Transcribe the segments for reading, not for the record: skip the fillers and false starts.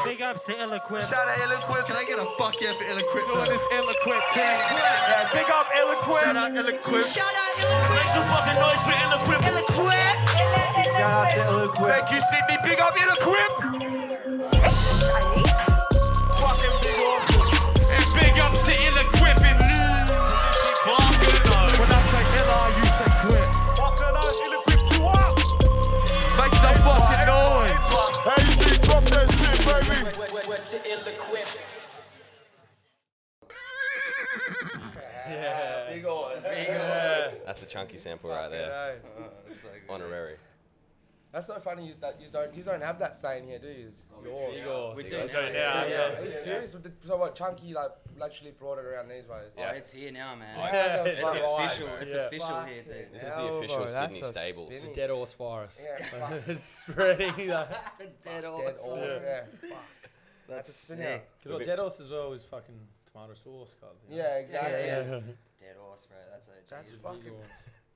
Big ups to illeqwip. Shout out illeqwip. Can I get a fuck yeah for illeqwip? Doing this illeqwip team. Yeah, big up illeqwip. Shout out illeqwip. Shout out illeqwip. Make some fucking noise for illeqwip. Illeqwip. Shout out to illeqwip. Thank you, Sydney. Big up illeqwip. Fucking big awesome. And big ups to illeqwip. When I say illa, you say quip. Fucking us, illeqwip to up. Make some fucking noise. Hey, see, drop that shit, baby. To illeqwip. Yeah. Big oars. That's the chunky sample right there. Honorary. That's so funny. You don't have that saying here, do you? Yours. We do now. Are you serious? So what? Chunky like literally brought it around these ways. Yeah. Oh, it's here now, man. Yeah. It's official. Yeah. It's official here too. This is the official Sydney stables. Dead horse forest. Yeah. It's spreading. Dead Dead horse. oars. Yeah. Fuck. That's a spin sick. Because what dead horse as well is fucking tomato sauce, cuz. Yeah, exactly. Dead horse, bro. That's a. That's Jesus. fucking.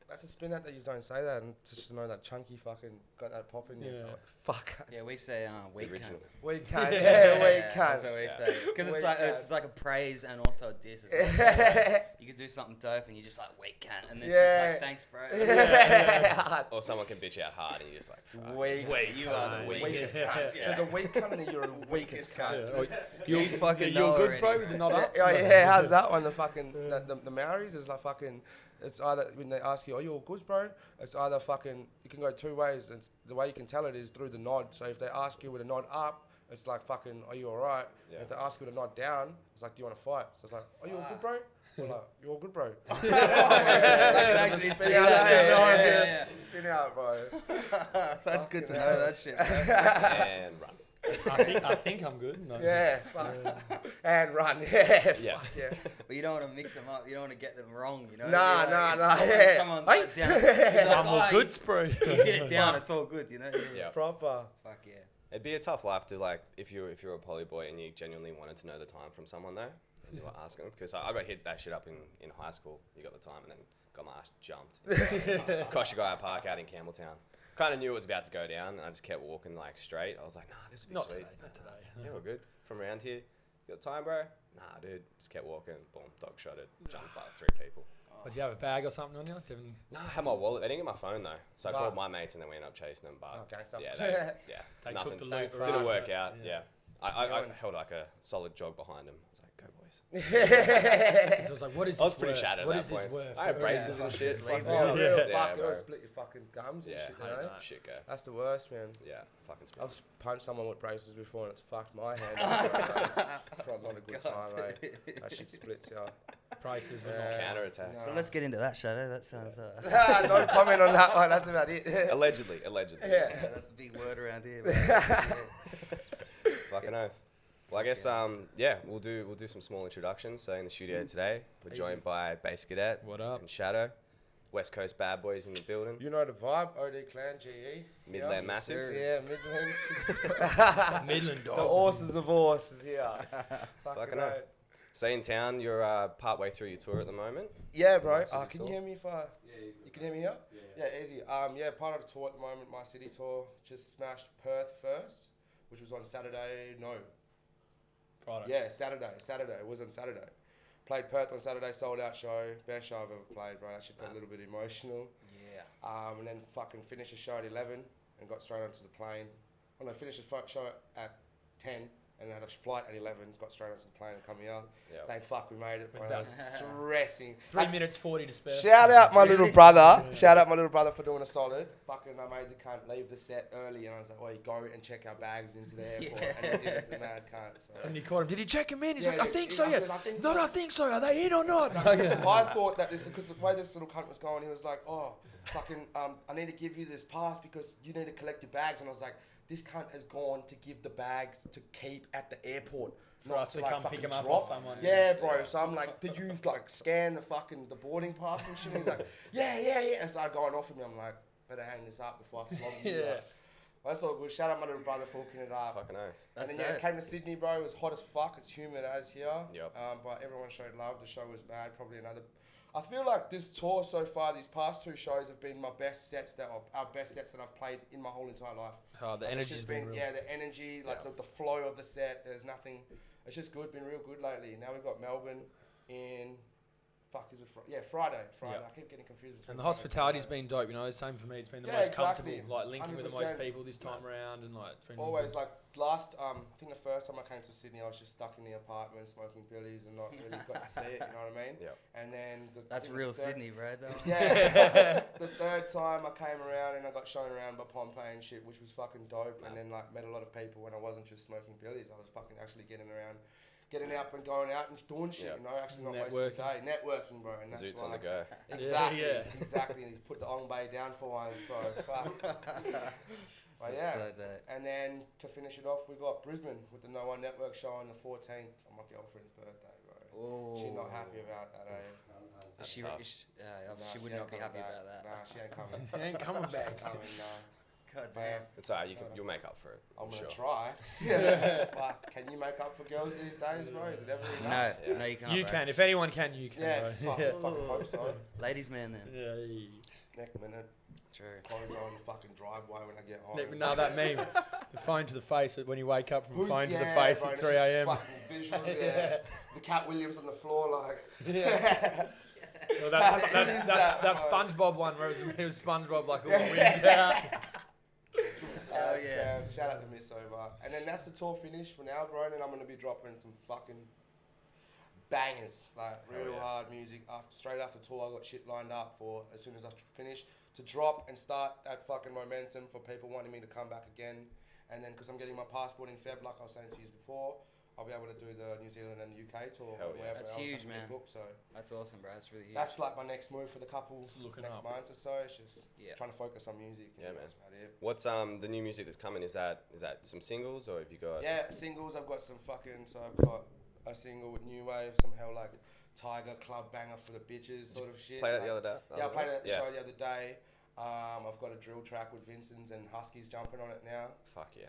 That's a spin out that you don't say that, and to just know that Chunky fucking got that pop in you. Yeah. It's like, fuck. Yeah, we say weak cunt. original. We can't. Yeah, we That's can't. what we say. Because We it's like a praise and also a diss as well. So you could do something dope and you're just like weak cunt, and it's just like thanks, bro. Yeah. Or someone can bitch out hard and you're just like, fuck. Weak. You are the weakest cunt. There's a weak cunt and then you're the weakest cunt. You fucking know You're good, already. bro, with the nod up. Yeah, how's that one? The fucking the Maoris is like fucking. It's either when they ask you, "Are you all good, bro?" It's either fucking. You can go two ways. It's, the way you can tell it is through the nod. So if they ask you with a nod up, it's like fucking, "Are you all right?" Yeah. If they ask you with a nod down, it's like, "Do you want to fight?" So it's like, "Are you all good, bro?" Or like, "You all good, bro?" I can actually see that. Spin out, bro. That's good to know that shit, bro. And run. I think I'm good. No. Yeah, fuck. And run. Yeah, Yeah. fuck yeah. But you don't want to mix them up. You don't want to get them wrong, you know? Nah, You're like, nah, if yeah. Someone's Hey. like down. You're like, I'm all "Oh, good, you bro. did it down. It's all good, you know? Yeah. Proper. Fuck yeah. It'd be a tough life to like if you're a poly boy and you genuinely wanted to know the time from someone though, and you were asking them because I got hit that shit up in high school. You got the time and then got my ass jumped. Koshigaya Park out in Campbelltown. Kind of knew it was about to go down and I just kept walking like straight. I was like, nah, this will be Not sweet. today. Not today. Yeah, we're good. From around here. You got time, bro? Nah, dude. Just kept walking. Boom. Dog shot it. Jumped by 3 people. Did you have a bag or something on you? Didn't- No, I had my wallet. They didn't get my phone though. So I Fuck. called my mates and then we ended up chasing them. But Oh, gangster. yeah, yeah. They nothing. took the loop. Didn't Right. work out. Yeah. Yeah. I held like a solid jog behind him. I was like, go boys. So I was like, what is I was this pretty worth? shattered at What that is this point. worth? I had braces and fuck, shit. just leave Fuck Oh, yeah. real Yeah, fuck. It bro. would split your fucking gums and Yeah, shit, you know? shit go. That's the worst, man. Yeah, fucking spit. I've punched someone with braces before and it's fucked my hand. Probably not a good time, mate. That shit splits, yeah. Prices were Yeah. Counter attack. So let's get into that, Shadow. That sounds... No comment on that one. That's about it. Allegedly. Yeah. that's a big word around here. Man. Fucking oath. Well, I guess yeah, we'll do some small introductions. So in the studio today, we're joined by Bace Kadet. What up? And Shadow, West Coast bad boys in the building. You know the vibe. OD Clan, GE. Midland Massive. Yeah, Midland. Midland The dog. horses of horses here. Fucking oath. So in town, you're part way through your tour at the moment. Yeah, bro. Nice city Can you tour. hear me if I... You can hear me here? Yeah, easy. Yeah, part of the tour at the moment, my city tour. Just smashed Perth first, which was on Saturday. No. Friday. Yeah, Saturday. It was on Saturday. Played Perth on Saturday, sold out show. Best show I've ever played, bro. That shit got a little bit emotional. Yeah. And then fucking finished the show at 11 and got straight onto the plane. Oh no, finished the show at 10 and had a flight at 11, got straight onto the plane and come here. Yeah. Thank fuck we made it, bro. We're I was stressing. 3 minutes 40 to spare. Shout out my little brother. Shout out my little brother for doing a solid. Fucking I made the cunt leave the set early and I was like, well, you go and check our bags into the airport. And he did it, the mad cunt. So. And you caught him. Did he check him in? He's Yeah, like, I yeah, think he- so, I yeah. said, "I think No, so." I think so. Are they in or not? I thought that this, because the way this little cunt was going, he was like, oh, fucking, I need to give you this pass because you need to collect your bags. And I was like, this cunt has gone to give the bags to keep at the airport. For us to come pick fucking him up drop. or someone. Yeah, bro. So I'm like, did you like scan the boarding pass and shit? And he's like, yeah. And started going off at me. I'm like, better hang this up before I flog you. Yes. That's all good. Shout out my little brother for hooking it up. Fucking oath. And then That's it. came to Sydney, bro. It was hot as fuck. It's humid as here. Yep. But everyone showed love. The show was mad. Probably another I feel like this tour so far, these past 2 shows have been my best sets our best sets that I've played in my whole entire life. Oh, the Like, it's energy's just been real. yeah, the energy, like the flow of the set. There's nothing. It's just good. Been real good lately. Now we've got Melbourne in. Fuck, is it Friday? Friday. Yeah. I keep getting confused between And the Friday hospitality's Saturday. been dope, you know. Same for me. It's been the Yeah, most exactly. comfortable, like linking with the most 100%. people this time around, and like it's been Always like last, I think the first time I came to Sydney, I was just stuck in the apartment smoking billies and not really got to see it. You know what I mean? Yeah. And then That's real Sydney, bro. Yeah. The third time I came around and I got shown around by Pompey and shit, which was fucking dope. And then like met a lot of people when I wasn't just smoking billies. I was fucking actually getting around, getting out and going out and doing shit. Yeah. You know, actually not wasting the day, networking, bro. And that's Zoots why. on the go. Exactly. Yeah. Exactly. And you put the Ong Bay down for once, bro. Fuck. But That's yeah. so dope. And then to finish it off, we got Brisbane with the No One Network show on the 14th on my girlfriend's birthday, bro. Oh. She's not happy about that, eh? That's She, tough. yeah, she would ain't not be coming happy back. about that. Nah, she ain't coming. She ain't coming back. coming, nah. God Man, damn. It's alright. You'll make up for it. I'm I'm gonna sure. try. Yeah. Fuck. Can you make up for girls these days, bro? Is it ever enough? No, you can't. You bro. can. If anyone can, you can. Yeah, bro. fuck, Yeah. fucking hope so. Ladies' man then. Yeah. Next minute, True. clothes on the fucking driveway when I get home. No, that meme. The phone to the face when you wake up from Who's- phone to the yeah, face bro, at it's 3 just a.m. Fucking visuals, yeah. The Cat Williams on the floor, like. Well, How good is that bro? SpongeBob one where it was SpongeBob like all wind out. Hell yeah. Shout out to Miss Over. And then that's the tour finished for now, bro. And then I'm gonna be dropping some fucking bangers, like Hell real yeah. hard music. Straight after tour, I got shit lined up for as soon as I finish to drop and start that fucking momentum for people wanting me to come back again. And then because I'm getting my passport in Feb, like I was saying to you before, I'll be able to do the New Zealand and UK tour. Hell yeah. wherever That's else I huge, can get man. booked, so That's awesome, bro. That's really huge. that's like my next move for the couple Just looking next up. months or so. It's just Yeah. trying to focus on music. Yeah, man. That's about it. What's the new music that's coming? Is that some singles or have you got? Yeah, singles. I've got some fucking. So I've got a single with New Wave, some hell like Tiger Club banger for the bitches sort of shit. Play that like, the other day. Yeah, I played it at the Yeah. show the other day. I've got a drill track with Vincent's and Husky's jumping on it now. Fuck yeah.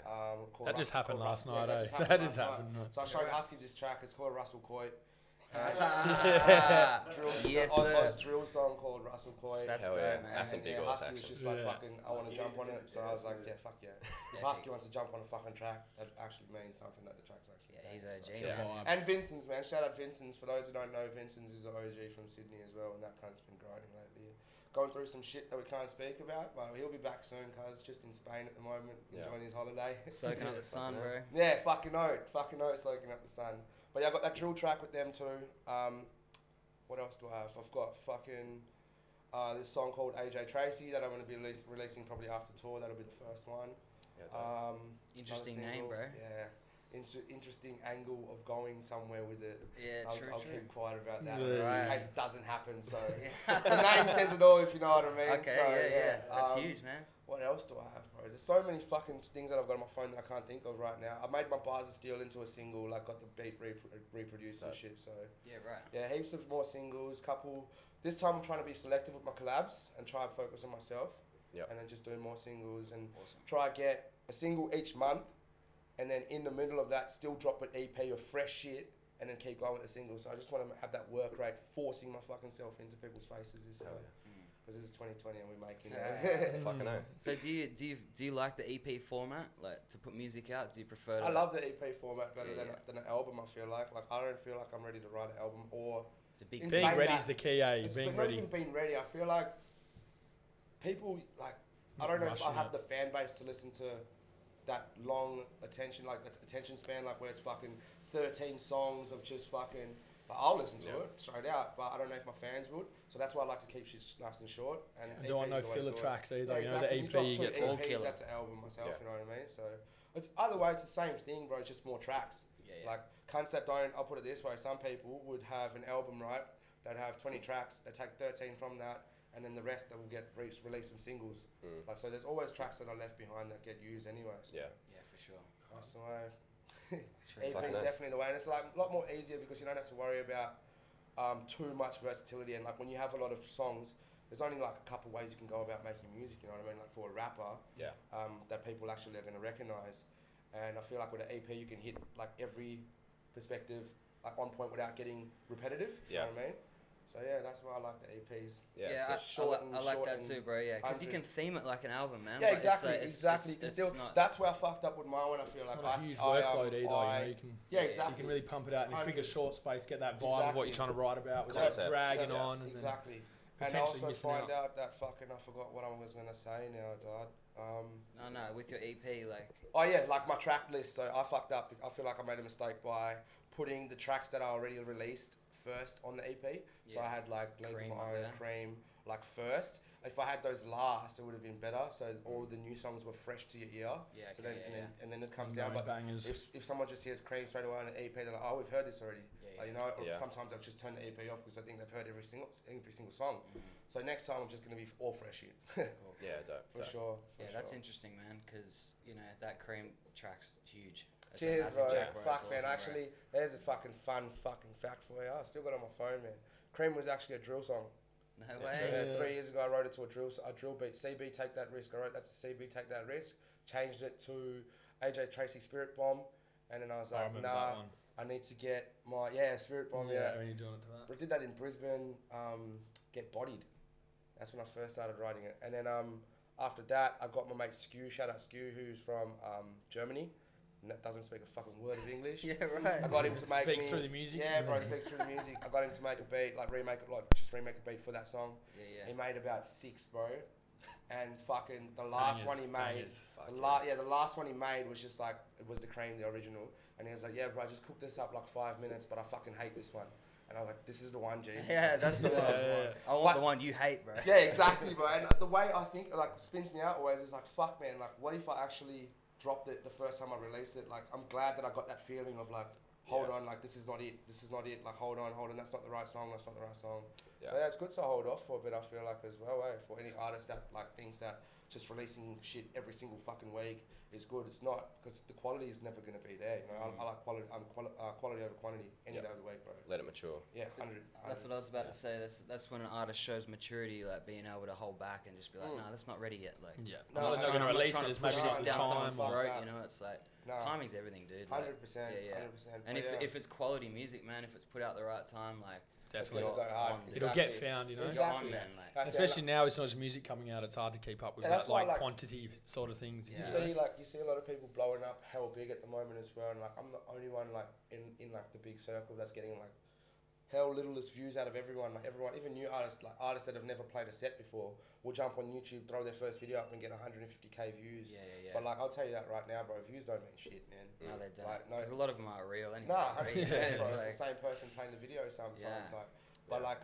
Called That just happened called last Russell- night, yeah, eh? just That happened just last happened. night. So I showed Husky this track. It's called Russell Coit. Ah, Drill, yes, Oz sir. drill song called Russell Coit. That's Hell dope, yeah. man. That's some And big yeah, horse Husky was action. just like Yeah. fucking, I want to jump on it. So I was like, yeah, fuck yeah. If Husky wants to jump on a fucking track, that actually means something that the track's actually. Yeah, he's banging, OG, so- Yeah. man. And Vincent's, man. Shout out Vincent's. For those who don't know, Vincent's is an OG from Sydney as well, and that cunt's been grinding lately. Going through some shit that we can't speak about, but he'll be back soon, cuz just in Spain at the moment, Yeah. enjoying his holiday. Soaking up the sun, bro. Yeah, fucking oat, soaking up the sun. But yeah, I got that drill track with them too. What else do I have? I've got fucking this song called AJ Tracy that I'm going to be releasing probably after tour. That'll be the first one. Yeah, dope. Interesting another name, single, bro. Yeah. Interesting angle of going somewhere with it. Yeah, true, I'll true. keep quiet about that Yeah. just in Right. case it doesn't happen. So the name says it all, if you know what I mean. Okay, so, yeah. That's um, huge, man. What else do I have, bro? There's so many fucking things that I've got on my phone that I can't think of right now. I made my Bars of Steel into a single, like got the beat reproduced and Dope. shit. So Yeah, right. yeah, heaps of more singles. Couple. This time I'm trying to be selective with my collabs and try and focus on myself. Yep. And then just doing more singles and Awesome. try get a single each month, and then in the middle of that still drop an EP of fresh shit, and then keep going with the singles. So I just want to have that work rate, forcing my fucking self into people's faces. Is how. Because this is 2020 and we're making it. Fucking oath. So do you like the EP format, like to put music out? Do you prefer? I love the EP format better Yeah, than an album. I feel like I don't feel like I'm ready to write an album or the big in Being saying ready that, is the key, eh? it's Being not ready. even being ready. I feel like people like I don't know if I Rushing have it. the fan base to listen to that long attention span, like where it's fucking 13 songs of just fucking. Like, I'll listen to it straight out, but I don't know if my fans would. So that's why I like to keep shit nice and short. And I don't want EPs no is the way to filler do it. tracks either. Yeah, You know, exactly. the EP drop you two get to all EPs, killer. that's an album myself. Yeah. You know what I mean? So it's either way, it's the same thing, bro. It's just more tracks. Yeah, yeah. Like cunts that don't. I'll put it this way: some people would have an album, right? That have 20 tracks. They take 13 from that, and then the rest that will get released from singles. Like so, there's always tracks that are left behind that get used anyways. Yeah. Yeah, for sure. That's the way. True. EP Fucking is hell. definitely the way, and it's like a lot more easier because you don't have to worry about too much versatility. And like when you have a lot of songs, there's only like a couple ways you can go about making music. You know what I mean? Like for a rapper, Yeah. that people actually are going to recognize. And I feel like with an EP, you can hit like every perspective like on point without getting repetitive. If Yeah. You know what I mean? So yeah, that's why I like the EPs. Yeah, so short and- I like short that and too, bro. Yeah, because you 100. can theme it like an album, man. Yeah, but exactly, it's exactly. It's Still, not. that's where I fucked up with mine when I feel It's like not I a huge I, workload either. I- You know, yeah, you exactly. can really pump it out in a quicker, 100. short space, get that vibe of what you're trying to write about without Concept. dragging Yeah, on. And exactly. And I potentially also missing find out. out that fucking I forgot what I was gonna say now, Dad. No, with your EP, like. Oh yeah, like my track list. So I fucked up. I feel like I made a mistake by putting the tracks that I already released first on the EP. So Yeah. I had like League of Cream My up Own, there. Cream, like first. If I had those last, it would have been better. So all the new songs were fresh to your ear. Yeah, So okay, then, yeah, and then it comes Those down. But bangers. if someone just hears Cream straight away on an EP, they're like, oh, we've heard this already. Yeah, Like, you know, or Yeah. sometimes I'll just turn the EP off because I think they've heard every single song. Mm-hmm. So next time I'm just gonna be all fresh shit. Yeah, dope. For dope. sure. Yeah, for that's sure. interesting, man. Because that Cream track's huge. That's a Cheers, massive bro. track, bro. Fuck, It's man. awesome, bro. Actually, there's a fucking fun fucking fact for you. I still got it on my phone, man. Cream was actually a drill song. No Yeah, way. 3 years ago, I wrote it to a drill beat. CB Take That Risk. I wrote that to CB Take That Risk. Changed it to AJ Tracy Spirit Bomb. And then I was I like, remember nah, that one. I need to get my, Spirit Bomb, yeah. when you're doing it to that. I did that in Brisbane, get bodied. That's when I first started writing it. And then after that, I got my mate Skew, shout out Skew, who's from Germany. And that doesn't speak a fucking word of English. Yeah, right. I got him to make Speaks me, through the music. Yeah, bro, speaks through the music. I got him to make a beat, remake a beat for that song. Yeah, He yeah. made about 6, bro. And fucking the last one he made, Fuck the last one he made was just like, it was the Cream, the original. And he was like, yeah, bro, I just cooked this up like 5 minutes, but I fucking hate this one. And I was like, this is the one, G. Yeah, that's the one. Yeah. I want But- the one you hate, bro. Yeah, exactly, bro. And the way I think, like, spins me out always is like, fuck, man, like, what if I actually dropped it the first time I released it? Like, I'm glad that I got that feeling of like, hold on, like, this is not it, like, hold on, that's not the right song, that's not the right song. Yeah. So yeah, it's good to hold off for a bit, I feel like, as well, for any artist that, like, thinks that just releasing shit every single fucking week is good. It's not, because the quality is never going to be there, you know. I like quality, quality over quantity any Yep. day of the week, bro. Let it mature. Yeah, 100. That's what I was about to say. That's when an artist shows maturity, like being able to hold back and just be like, nah, that's not ready yet. Like, Yeah. No, No, I'm they're not going to I'm release trying it. to It's push maybe this not the down time. someone's Fuck throat. that. You know, it's like No. timing's everything, dude. Like, 100%, Yeah, yeah. 100%. And But yeah. if it's quality music, man, if it's put out the right time, like Definitely. It'll go hard. on, It'll Exactly. get found, you know. Exactly. on, man, like, That's it, Especially now, it's not just music coming out. It's hard to keep up with Yeah, that's that, why, like, like, quantity sort of things. You Yeah. see a lot of people blowing up hell big at the moment as well, and like I'm the only one like in like the big circle that's getting like hell littlest views out of everyone. Like everyone, even new artists, like artists that have never played a set before, will jump on YouTube, throw their first video up, and get 150k views. Yeah, yeah, yeah. But like I'll tell you that right now, bro, views don't mean shit, man. no, they don't. Like, no. Because a lot of them are real anyway. Nah, right? 100%, bro. It's It's like, the same person playing the video sometimes. Yeah. Like, but like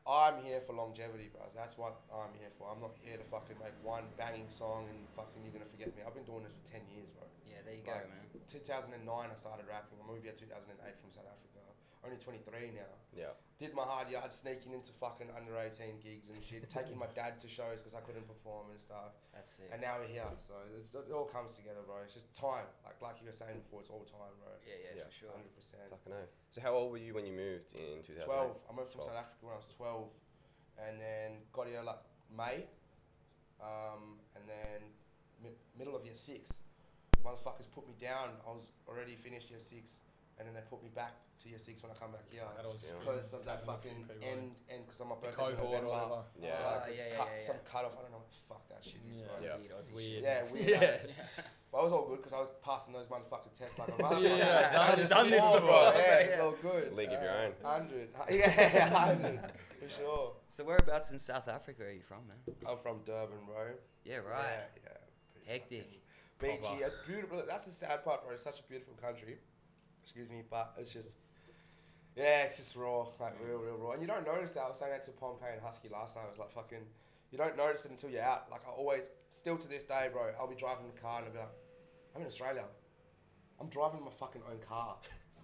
I'm here for longevity, bro. That's what I'm here for. I'm not here to fucking make one banging song and fucking you're gonna forget me. I've been doing this for 10 years, bro. yeah, there you go, Like, man. 2009 I started rapping. I moved here 2008 from South Africa. Only 23 now. Yeah. Did my hard yard, sneaking into fucking under 18 gigs and shit. Taking my dad to shows because I couldn't perform and stuff. That's it. And now we're here. So it all comes together, bro. It's just time. Like you were saying before, it's all time, bro. Yeah, Yeah. for sure. 100%. Fucking oath. So how old were you when you moved in 2008? 12. I moved from 12. South Africa when I was 12. And then got here like May. And then middle of year 6. Motherfuckers put me down. I was already finished year 6. And then they put me back to year 6 when I come back here. That was Because of that happened to a fucking few people, end because I'm my The birthday's in cohort or November. whatever. Yeah. So like Ah, yeah, yeah, some yeah. cut off. I don't know what the fuck that shit is, Yeah. bro. Yeah. Weird Aussie Weird. shit. Yeah, weird. Yeah. ass. But it was all good because I was passing those motherfucking tests like a motherfucker. Yeah, I done this swore, before. Yeah, Yeah. it's all good. League of your own. 100. Yeah, 100. For sure. So whereabouts in South Africa are you from, man? I'm from Durban, bro. Yeah, right. Yeah. Pretty Hectic. fucking Proper. Beachy. It's beautiful. That's the sad part, bro. It's such a beautiful country. Excuse me, but it's just. Yeah, it's just raw, like real raw. And you don't notice that. I was saying that to Pompey and Husky last night. I was like, fucking, you don't notice it until you're out. Like, I always, still to this day, bro, I'll be driving the car and I'll be like, I'm in Australia. I'm driving my fucking own car.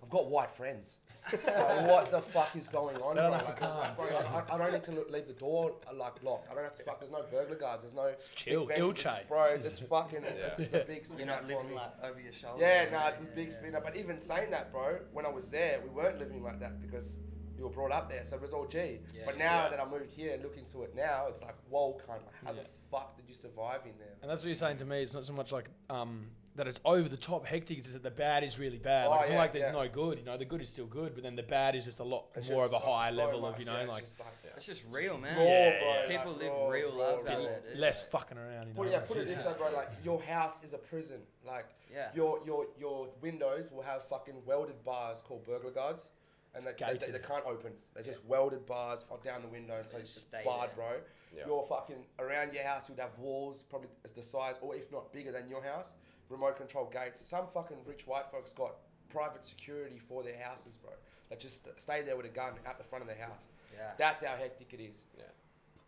I've got white friends. Like, what the fuck is going on, They bro? don't have Like, a car. it's like, bro, I don't need to leave the door like locked. I don't have to fuck. There's no burglar guards. There's no. chill, big ill vents. It's- chase. Bro, it's fucking. It's a big You're spin not out for living me. like over your shoulder. Yeah, man. nah, it's a big spinner. But even saying that, bro, when I was there, we weren't living like that because you were brought up there, so it was all G. Yeah, but yeah. now that I moved here and look into it now, it's like, whoa, cunt, how Yeah. the fuck did you survive in there? And that's what you're saying to me. It's not so much like that it's over the top hectic. It's just that the bad is really bad. Oh, Like, it's yeah, not like there's yeah. no good. You know, the good is still good, but then the bad is just a lot It's more of just a higher so level much, of, you know, yeah, it's like just It's just real, man. raw, Yeah, bro. yeah. People like, live raw, real raw, lives out raw. there, dude. less Like, fucking around. You know, Put it this way, bro. Like your house is a prison. Like Yeah. your windows will have fucking welded bars called burglar guards, and they gated. can't open. They're just welded bars down the window, so it's just stay barred, there. bro. Yeah. Your fucking around your house, you'd have walls probably as the size, or if not bigger than your house. Remote control gates. Some fucking rich white folks got private security for their houses, bro. They just stay there with a gun out the front of their house. Yeah. That's how hectic it is. Yeah.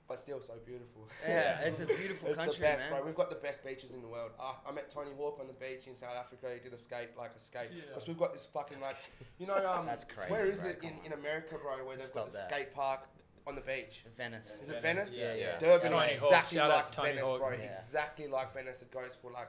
But still so beautiful. Yeah, it's a beautiful It's country, the best, man. bro. We've got the best beaches in the world. I met Tony Hawk on the beach in South Africa. He did a skate. Because we've got this fucking, like, you know, That's crazy, where is bro, it come in America, bro, where they've Stop got the that. skate park on the beach? Venice. Is it Venice? Yeah. Durban Tony is Hawk. exactly Shout out like to Tony Venice, Hawk. bro. Yeah. Exactly like Venice. It goes for like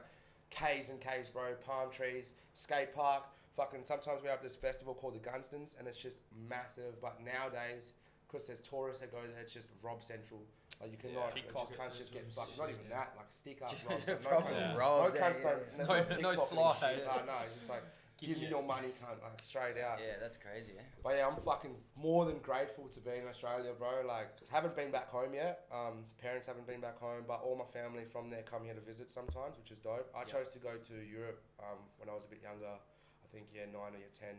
K's and K's, bro. Palm trees, skate park. Fucking sometimes we have this festival called the Gunstons, and it's just massive. But nowadays, because there's tourists that go there, it's just rob central. Like you cannot, it just can't just get fucked. Not even that, like stick up, rob. Properly No robbed, cunts yeah. don't. There's No- no no pickpocketing slide, shit. yeah. No, it's just like give me your money, cunt, like straight out. Yeah, that's crazy, eh? But yeah, I'm fucking more than grateful to be in Australia, bro. Like, haven't been back home yet. Parents haven't been back home, but all my family from there come here to visit sometimes, which is dope. I chose to go to Europe when I was a bit younger. I think 9 or 10,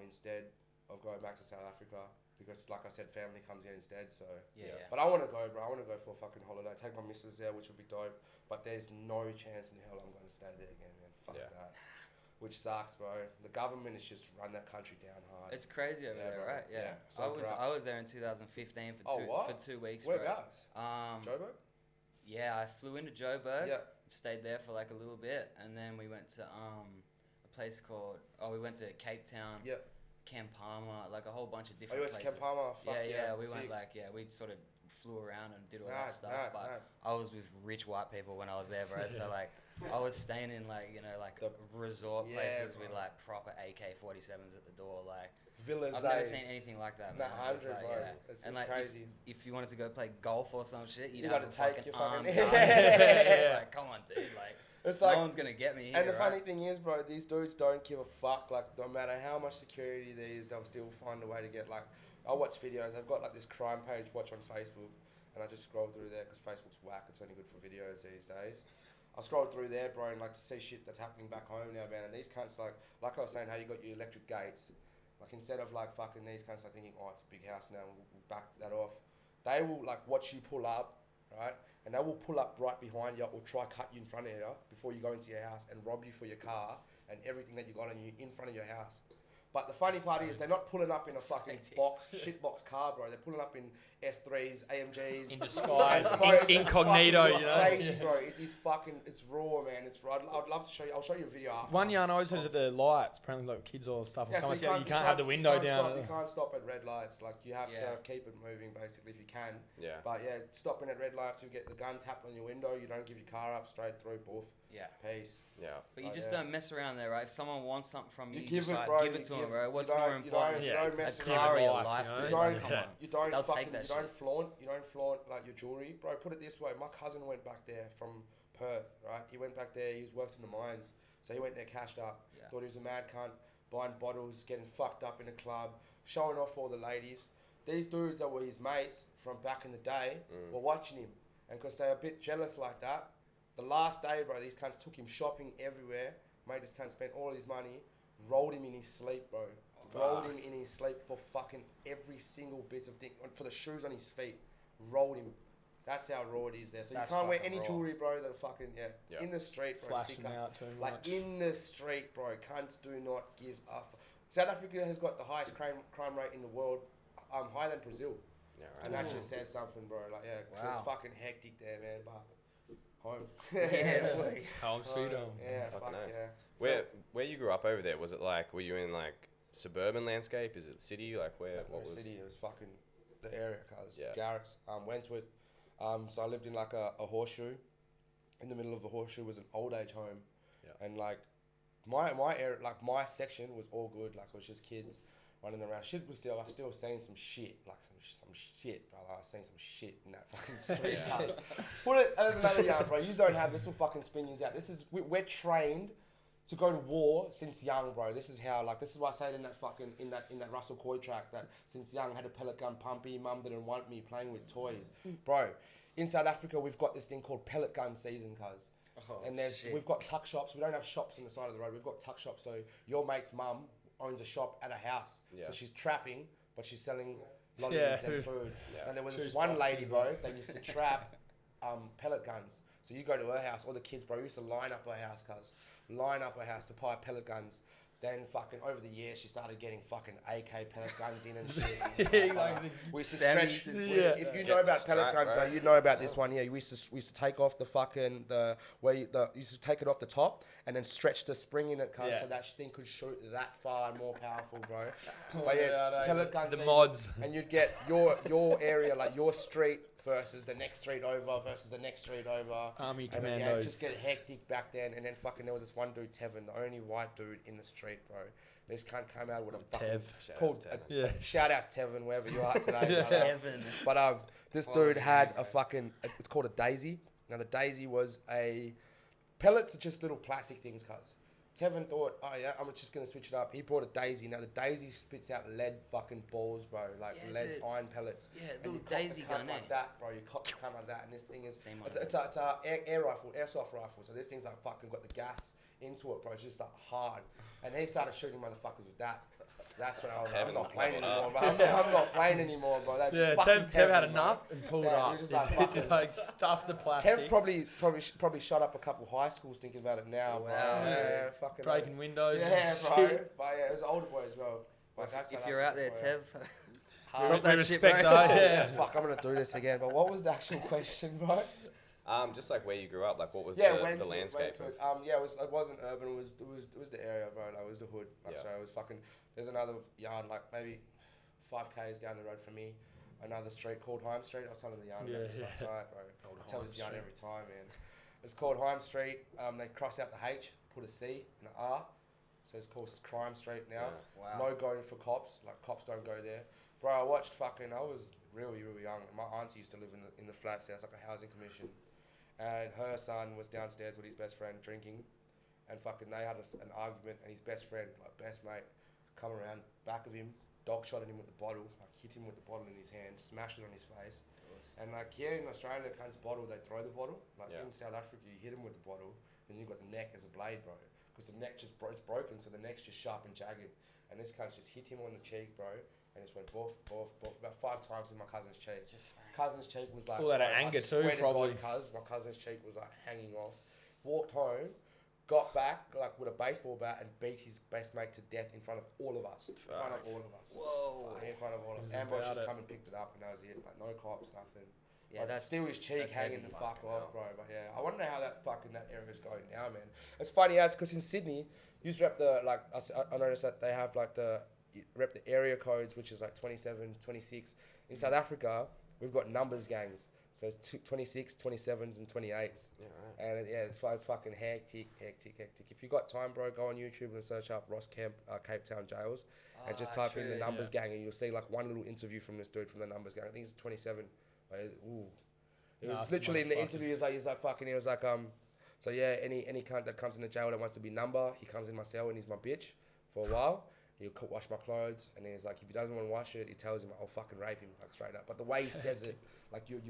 instead of going back to South Africa. Because, like I said, family comes here instead, so... Yeah. But I want to go, bro. I want to go for a fucking holiday. Take my missus there, which would be dope. But there's no chance in hell I'm going to stay there again, man. Fuck Yeah. that. Which sucks, bro. The government has just run that country down hard. It's crazy over Yeah, there, bro. right? Yeah. Yeah, so I was there in 2015 Oh, what? for 2 weeks, Whereabouts? bro. Joburg? Yeah, I flew into Joburg. Yeah. Stayed there for like a little bit, and then we went to a place called we went to Cape Town. Yeah. Kampala, like a whole bunch of Oh, you different went to places. Kampala? Fuck Yeah, we sick. went we sort of flew around and did all Mad, that stuff. mad, but mad. I was with rich white people when I was there, bro. So like, I was staying in like The- resort yeah, places with bro. like proper AK-47s at the door. Like, Villas, I've never seen anything like that, man. Nah, It's 100, like, bro. yeah. It's and like, crazy. if you wanted to go play golf or some shit, you'd You have gotta a take fucking your fucking- armed guard. It's just like, come on, dude. Like, It's no like, one's gonna get me here, and the right? funny thing is, bro, these dudes don't give a fuck. Like, no matter how much security there is, they'll still find a way to get, like, I watch videos. I've got, like, this crime page, watch on Facebook, and I just scroll through there because Facebook's whack. It's only good for videos these days. I scroll through there, bro, and, like, to see shit that's happening back home now, man. And these cunts, like I was saying, how you got your electric gates. Like, instead of, like, fucking these cunts, like, thinking, oh, it's a big house now, we'll back that off. They will, like, watch you pull up, right? And they will pull up right behind you or try cut you in front of you before you go into your house and rob you for your car and everything that you got on you in front of your house. But the funny part is they're not pulling up in a fucking shitbox car, bro. They're pulling up in S3s, AMGs. In disguise, Bro, it's incognito, fucking you know? crazy, bro. It is fucking, it's raw, man. It's raw. I'd love to show you. I'll show you a video after. One yarn I always heard at the lights, apparently like kids or stuff. Yeah, so you can't have the window you can't down. Stop, you can't stop at red lights. Like, you have Yeah. to keep it moving, basically, if you can. Yeah. But yeah, stopping at red lights, you get the gun tapped on your window. You don't give your car up straight through. Boof. Yeah. Peace. Yeah. But you Oh, just yeah. don't mess around there, right? If someone wants something from you, You you give just it, like, bro. give it you to them, give- bro. you What's don't- more you important? don't, you don't mess A around. car or your life, life, you know? dude. You don't, Come on. you don't They'll fucking, take that you don't shit. flaunt, like your jewelry, bro. Put it this way: my cousin went back there from Perth, right? He went back there. He works in the mines, so he went there cashed up. Yeah. Thought he was a mad cunt, buying bottles, getting fucked up in a club, showing off all the ladies. These dudes that were his mates from back in the day were watching him, and because they're a bit jealous like that, the last day, bro, these cunts took him shopping everywhere. Made this cunt spend all his money, rolled him in his sleep, bro. Rolled him in his sleep for fucking every single bit of thing, for the shoes on his feet. Rolled him. That's how raw it is there. So That's you can't wear fucking any raw. jewelry, bro, that are fucking, Yeah. in the street, bro. Flashing stick-ups. out too Like, much. in the street, bro. Cunts do not give a South Africa has got the highest crime rate in the world, higher than Brazil. Yeah. And Right. that just says something, bro. Like, yeah, 'cause Wow. it's fucking hectic there, man, but home. Yeah, boy. Home sweet home. Yeah, Fucking fuck hell. yeah. Where you grew up over there? Was it like, were you in like suburban landscape? Is it city? Like where? What was? City, it was fucking the area, cuz. Yeah. Garrett's, Wentworth. So I lived in like a horseshoe. In the middle of the horseshoe was an old age home. Yeah. And like my area, like my section was all good. Like, it was just kids running around. Shit was still, I still seen some shit, like some shit, brother. I seen some shit in that fucking street. Put it as another yarn, bro. You don't have this will fucking spin you out. This is we're trained to go to war since young, bro. This is how, like, this is why I said in that fucking in that Russell Coy track that since young had a pellet gun pumpy. Mum didn't want me playing with toys, bro. In South Africa, we've got this thing called pellet gun season, cuz. And we've got tuck shops. We don't have shops on the side of the road. We've got tuck shops. So your mate's mum owns a shop at a house. So she's trapping, but she's selling lollies and food. And there was this one lady, bro, that used to trap pellet guns. So you go to her house, all the kids, bro, used to line up her house, cuz. Line up her house to buy pellet guns. Then fucking over the years, she started getting fucking AK pellet guns in and shit. We used to stretch. If you know about pellet guns, so you know about this one. Yeah, we used to take off the fucking you used to take it off the top and then stretch the spring in it, cuz, so that thing could shoot that far and more powerful, bro. But yeah, pellet guns. The mods. And you'd get your area, like your street versus the next street over versus the next street over. Army and then, commandos. just get hectic back then. And then fucking there was this one dude, Tevin, the only white dude in the street, bro. This cunt came out with a fucking shout outs Tevin, wherever you are today. Tevin. But this dude had a fucking, it's called a daisy. Now the daisy was pellets are just little plastic things, cuz. Tevin thought, oh yeah, I'm just gonna switch it up. He brought a daisy. Now the daisy spits out lead fucking balls, bro, like lead iron pellets. Yeah, and little daisy gun, like that, bro. You cock the cunt like that, and this thing is it's a air rifle, airsoft rifle. So this thing's like fucking got the gas into it, bro. It's just like hard. And he started shooting motherfuckers with that. That's when I was like, I'm not playing anymore, bro. I'm not playing anymore, bro. Tev had enough and pulled up. He was just like, stuff the plastic. Tev probably shut up a couple high schools thinking about it now. Wow. Yeah, fucking breaking windows. Yeah, and bro. shit. But yeah, it was an older boy as well. Like, If you're out there, Tev, We stop that shit, bro. respect that. Yeah. Fuck, I'm gonna do this again. But what was the actual question, bro? Just like where you grew up, like what was Went the to landscape? it. It wasn't urban. It was the area, bro. Like, it was the hood. Like, so it was fucking. There's another yarn, like maybe 5 k's down the road from me. Another street called Heim Street. I was telling the yarn about this last night, bro. I tell this yarn every time, man. It's called Heim Street. They cross out the H, put a C and an R, so it's called Crime Street now. Wow. No going for cops. Like, cops don't go there. Bro, I watched fucking. I was really young. My auntie used to live in the flats there. It's like a housing commission. And her son was downstairs with his best friend drinking, and fucking they had an argument, and his best friend, like best mate, come around back of him, dog shotted him with the bottle, like hit him with the bottle in his hand, smashed it on his face. And like, yeah, in Australia, cunts bottle, they throw the bottle. Like in South Africa, you hit him with the bottle, and you got the neck as a blade, bro. Because the neck just it's broken, so the neck's just sharp and jagged. And this cunt just hit him on the cheek, bro. And just went boff, about 5 times in my cousin's cheek. Cousin's cheek was like... All that anger too, probably. My cousin's cheek was like hanging off. Walked home, got back like with a baseball bat and beat his best mate to death in front of all of us. In front of all of us. Whoa. In front of all of us. Ambush just come and picked it up and that was it. Like, no cops, nothing. Yeah, that's still his cheek hanging the fuck off, bro. But yeah, I want to know how that area is going now, man. It's funny as because in Sydney, you just rep the like. I noticed that they have like rep the area codes, which is like 27, 26. In South Africa, we've got numbers gangs. So it's 26, 27s, and 28s. Yeah, right. And it's fucking hectic. If you got time, bro, go on YouTube and search up Ross Kemp, Cape Town jails, and just type in the numbers gang, and you'll see like one little interview from this dude from the numbers gang. I think he's 27. It was literally in the interview. He's like fucking. He was like So yeah, any cunt that comes in the jail that wants to be number, he comes in my cell and he's my bitch for a while. He'll wash my clothes, and then he's like, if he doesn't want to wash it, he tells him, I'll fucking rape him, like straight up. But the way he says it, like you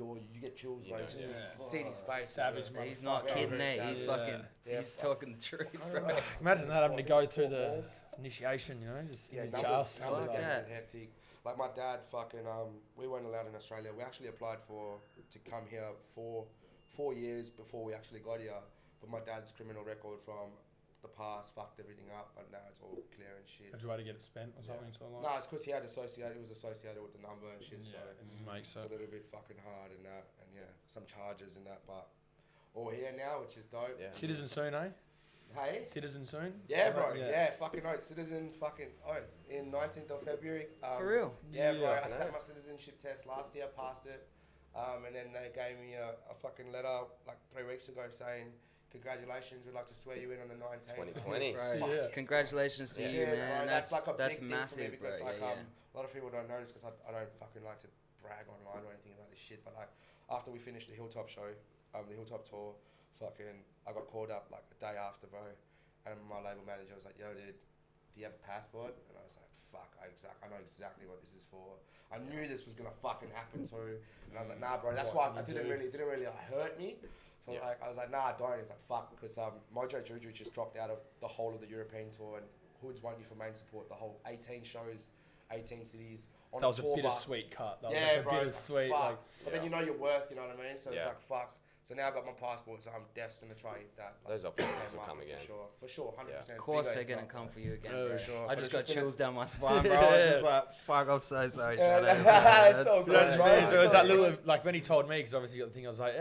get chills, bro. You just see in his face. Savage, man. He's not kidding, He's fucking, he's talking the truth, bro. Imagine that having to go through the initiation, you know, just in the jail. Numbers is hectic. Like my dad, fucking, we weren't allowed in Australia. We actually applied to come here for 4 years before we actually got here. But my dad's criminal record from the past fucked everything up, but now it's all clear and shit. Had you had to get it spent or something? So like? No, it's because he was associated with the number and shit, so it just makes it's a little bit fucking hard and that, and yeah, some charges and that, but all here now, which is dope. Yeah. Citizen soon, eh? Hey? Citizen soon? Yeah, bro. Yeah, fucking oath. Citizen fucking oath. In 19th of February. For real? Yeah, bro. I sat my citizenship test last year, passed it. And then they gave me a fucking letter like 3 weeks ago saying, congratulations. We'd like to swear you in on the 19th. 2020. Bro, Yeah. Congratulations to you, Cheers, man. bro. That's like a that's big massive, thing for me because bro. like Yeah, a lot of people don't know this because I don't fucking like to brag online or anything about this shit. But like after we finished the Hilltop show, the Hilltop tour, fucking I got called up like a day after, bro, and my label manager was like, "Yo, dude, do you have a passport?" And I was like, "Fuck, I know exactly what this is for." I knew this was gonna fucking happen too, and I was like, "Nah, bro." That's why it didn't really like, hurt me. So like I was like, "Nah, don't." It's like fuck, because Mojo Juju just dropped out of the whole of the European tour, and Hoods want you for main support. The whole 18 shows, 18 cities on That was a tour bus. bittersweet cut. That Yeah, was bro. like a It's bittersweet. like, fuck. Like, But then you know your worth, you know what I mean? So it's Yeah. like fuck. So now I got my passport, so I'm destined to try hit that. Like, Those opportunities will market come again. For sure, 100%. Of course Big they're A's gonna got, come bro. for you again, Oh, bro. sure. I But just it's got just been chills down my spine, bro. I was just like, fuck, I'm so sorry. Yeah, Chad, it's bro. all That's good, so bro. bad. so it was that little, like when he told me, because obviously you got the thing, I was like,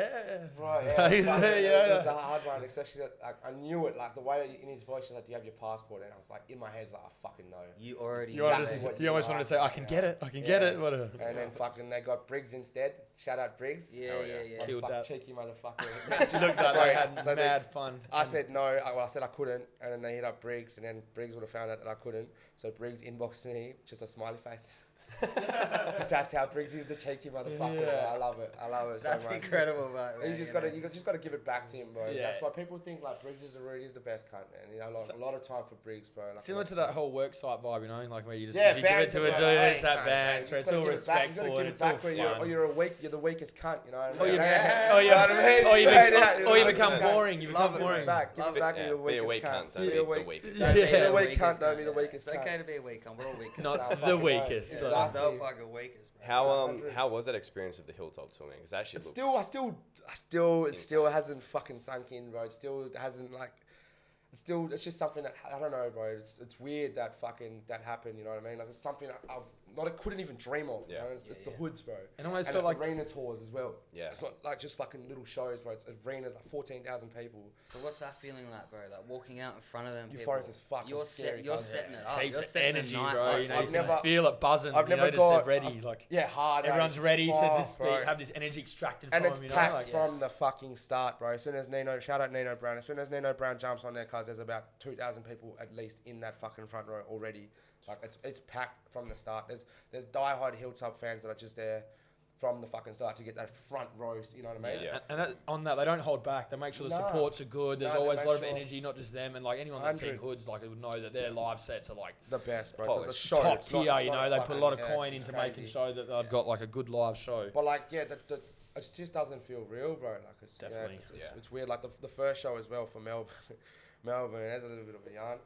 Right, yeah. He's- It was a hard one, especially like I knew it, like the way in his voice, he's like, "Do you have your passport?" And I was like, in my head, it's like, "I fucking know." You already. You Exactly almost, what you almost wanted to say, I can get it, I can get it. Whatever. And then fucking they got Briggs instead. Shout out Briggs. Yeah, yeah. Killed Fuck, that. cheeky motherfucker. She looked like they had So mad fun. I said no. I said I couldn't, and then they hit up Briggs, and then Briggs would have found out that I couldn't. So Briggs inboxed me, just a smiley face. Because that's how Briggs is, the cheeky motherfucker. Yeah. Bro. I love it. That's so much. incredible, bro. You just gotta give it back to him, bro. Yeah. That's why people think like Briggs is he's the best cunt, man. You know, like, a lot of time for Briggs, bro. Like, Similar to that whole work site vibe, you know, like where you just yeah, if you give it to a bro, dude, like, it's that band, so it's all respectful and it's all fun. You're the weakest cunt, you know what I mean? Or you, Yeah. or you, You know what I mean? or you, Straight out, or you know, become just boring. You become Give boring. it back. Give it back. Yeah, You're the be a weakest weak cunt. cunt, don't Be be a the weak. weakest. Don't Yeah. be the weak cunt. Don't be the weakest It's cunt. okay to be a weak cunt. We're all weak cunts. Not Nah, the fucking weakest. right. so- Exactly. No fucking weakest, bro. How was that experience of the Hilltop tour, man? Because that shit It's looks... it still hasn't fucking sunk in, bro. It still hasn't like. It's just something that I don't know, bro. It's weird that happened. You know what I mean? Like it's something I couldn't even dream of. Yeah. You know? It's the Hoods, bro. And almost And felt it's like arena tours as well. Yeah. It's not like just fucking little shows, bro. It's arenas like 14,000 people. So what's that feeling like, bro? Like walking out in front of them Euphoric people. as fuck. You're It's scary, you're cuz. setting it up. heaps You're of setting energy, the night bro. up. You know, I've you never- can feel it buzzing. I've You know, never just got they're ready. Like Yeah, hard. everyone's ready to just bro. have this energy extracted And from it's them. You know, packed like from the fucking start, bro. As soon as shout out Nino Brown. As soon as Nino Brown jumps on there, cuz there's about 2,000 people at least in that fucking front row already. Like it's packed from the start. There's diehard Hilltop fans that are just there from the fucking start to get that front row. You know what I mean? Yeah. And on that, they don't hold back. They make sure the No. supports are good. There's No, they always a make lot of sure- energy, not just them. And like anyone that's seen 100. Hoods, like would know that their live sets are like The best, bro. Polished. It's a show. top It's not- tier. it's You not know, they put a lot of fucking- coin it's into making crazy. sure that they've got like a good live show. But like, yeah, it just doesn't feel real, bro. Like it's Definitely. it's weird. Like the first show as well for Melbourne. There's a little bit of a yarn.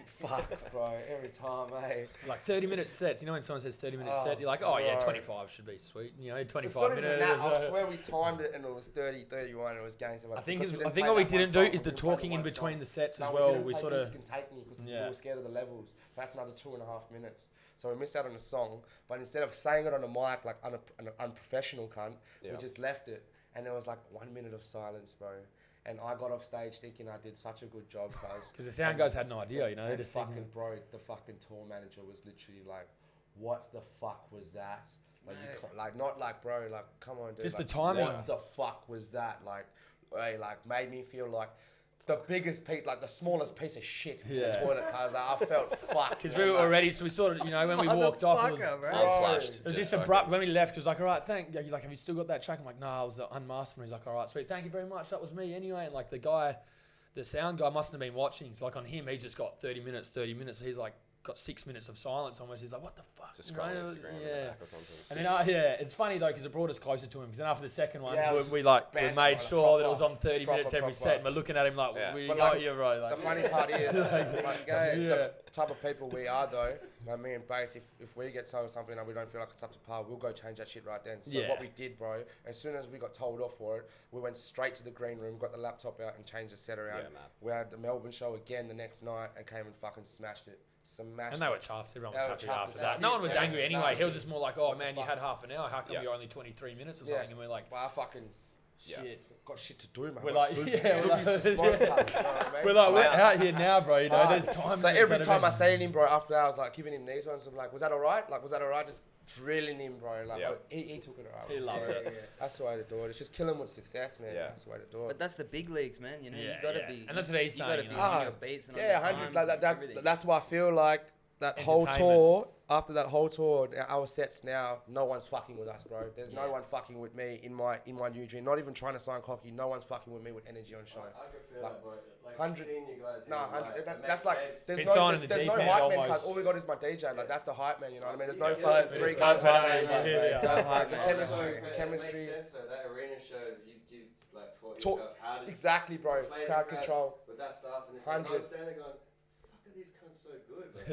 Fuck, bro. Every time, eh? Like 30-minute sets. You know when someone says 30-minute Oh, set, you're like, oh yeah, bro. 25 should be sweet. You know, It's 25 not even minutes. that. I swear we timed it and it was 30, 31 and it was gangster. I think what we didn't do is the talking in between the sets as well. We sort of You can take me because we Yeah. were scared of the levels. That's another 2.5 minutes. So we missed out on the song. But instead of saying it on a mic like an unprofessional cunt, Yeah. we just left it. And there was like 1 minute of silence, bro. And I got off stage thinking I did such a good job, cuz. because the sound guys had no idea. You know, they And just fucking thinking, bro, the fucking tour manager was literally like, "What the fuck was that?" Like, you can't, like not like, bro, like, come on, dude. Just the like, timing. What the fuck was that? Like, hey, like made me feel like the biggest piece, like the smallest piece of shit in the Yeah. toilet. Cuz I felt fucked. because man, we were like, already, so we sort of, you know, when we walked off, it was, Motherfucker, bro. Unflashed. it was just just fucking- abrupt. When we left, it was like, all right, you're like, have you still got that track? I'm like, nah, it was the unmasked one. He's like, all right, sweet, thank you very much. That was me anyway. And like the sound guy mustn't have been watching. So like on him, he just got 30 minutes. So he's like got 6 minutes of silence almost. He's like, what the fuck? Just You know, scrolling Instagram in the yeah. back or something. And then it's funny though because it brought us closer to him. Because then after the second one, Yeah, it was we just made banter, sure that it was proper, on 30 minutes every proper. set, and we're looking at him like, Yeah. we But got like, you, bro. Like, The funny part is, like, go. the type of people we are though, like me and Bace, if we get told something and we don't feel like it's up to par, we'll go change that shit right then. So Yeah. what we did, bro, as soon as we got told off for it, we went straight to the green room, got the laptop out and changed the set around. Yeah, man. We had the Melbourne show again the next night and came and fucking smashed it. Smashed and they it. were chuffed. Everyone They was were happy chuffed after as that. fuck. No one was Yeah. angry No, anyway. He was just, just more like, oh what the man, you fuck? had half an hour. How come Yeah. you're only 23 minutes or Yeah. something? And we're like, Well, I fucking Yeah. shit. Got shit to do, man. We're Got like, soup- yeah, we're soupies to smoke, like- man, you know what I mean? We're like, we're Wow. out here now, bro. You know, there's time. So for every this time I event. say him, bro, after that, I was like giving him these ones. I'm like, was that alright? Like, was that alright? Just drilling him, bro. Like, Yeah. he took it alright. He loved it. That's the way to do it. It's just kill him with success, man. Yeah. That's the way to do it. But that's the big leagues, man. You know, Yeah, you gotta yeah. be. And that's what he's you saying, gotta you be know. on your beats and on yeah, your 100. times Like and that's everything. that's why I feel like that whole Entertainment. tour. After that whole tour, our sets now, no one's fucking with us, bro. There's no Yeah. one fucking with me in my new dream. Not even trying to sign cocky. No one's fucking with me with energy on show. I can feel Like, that, bro. Like 100 seeing you guys. No, here, 100. like, That's it like makes there's It's no on in the there's deep no end hype man. almost. Cause all we got is my DJ. Like that's the hype man. You know what I mean? There's no Yeah, fucking yeah, three it's guys hype on man, stage. yeah, yeah. The Hype man. chemistry, It the chemistry. makes sense though. That arena shows you've like taught Talk- yourself how to Exactly, bro. play the Crowd control. with that stuff, and it's 100. like, I was standing there going, "Fuck, are these cunts so good, bro?"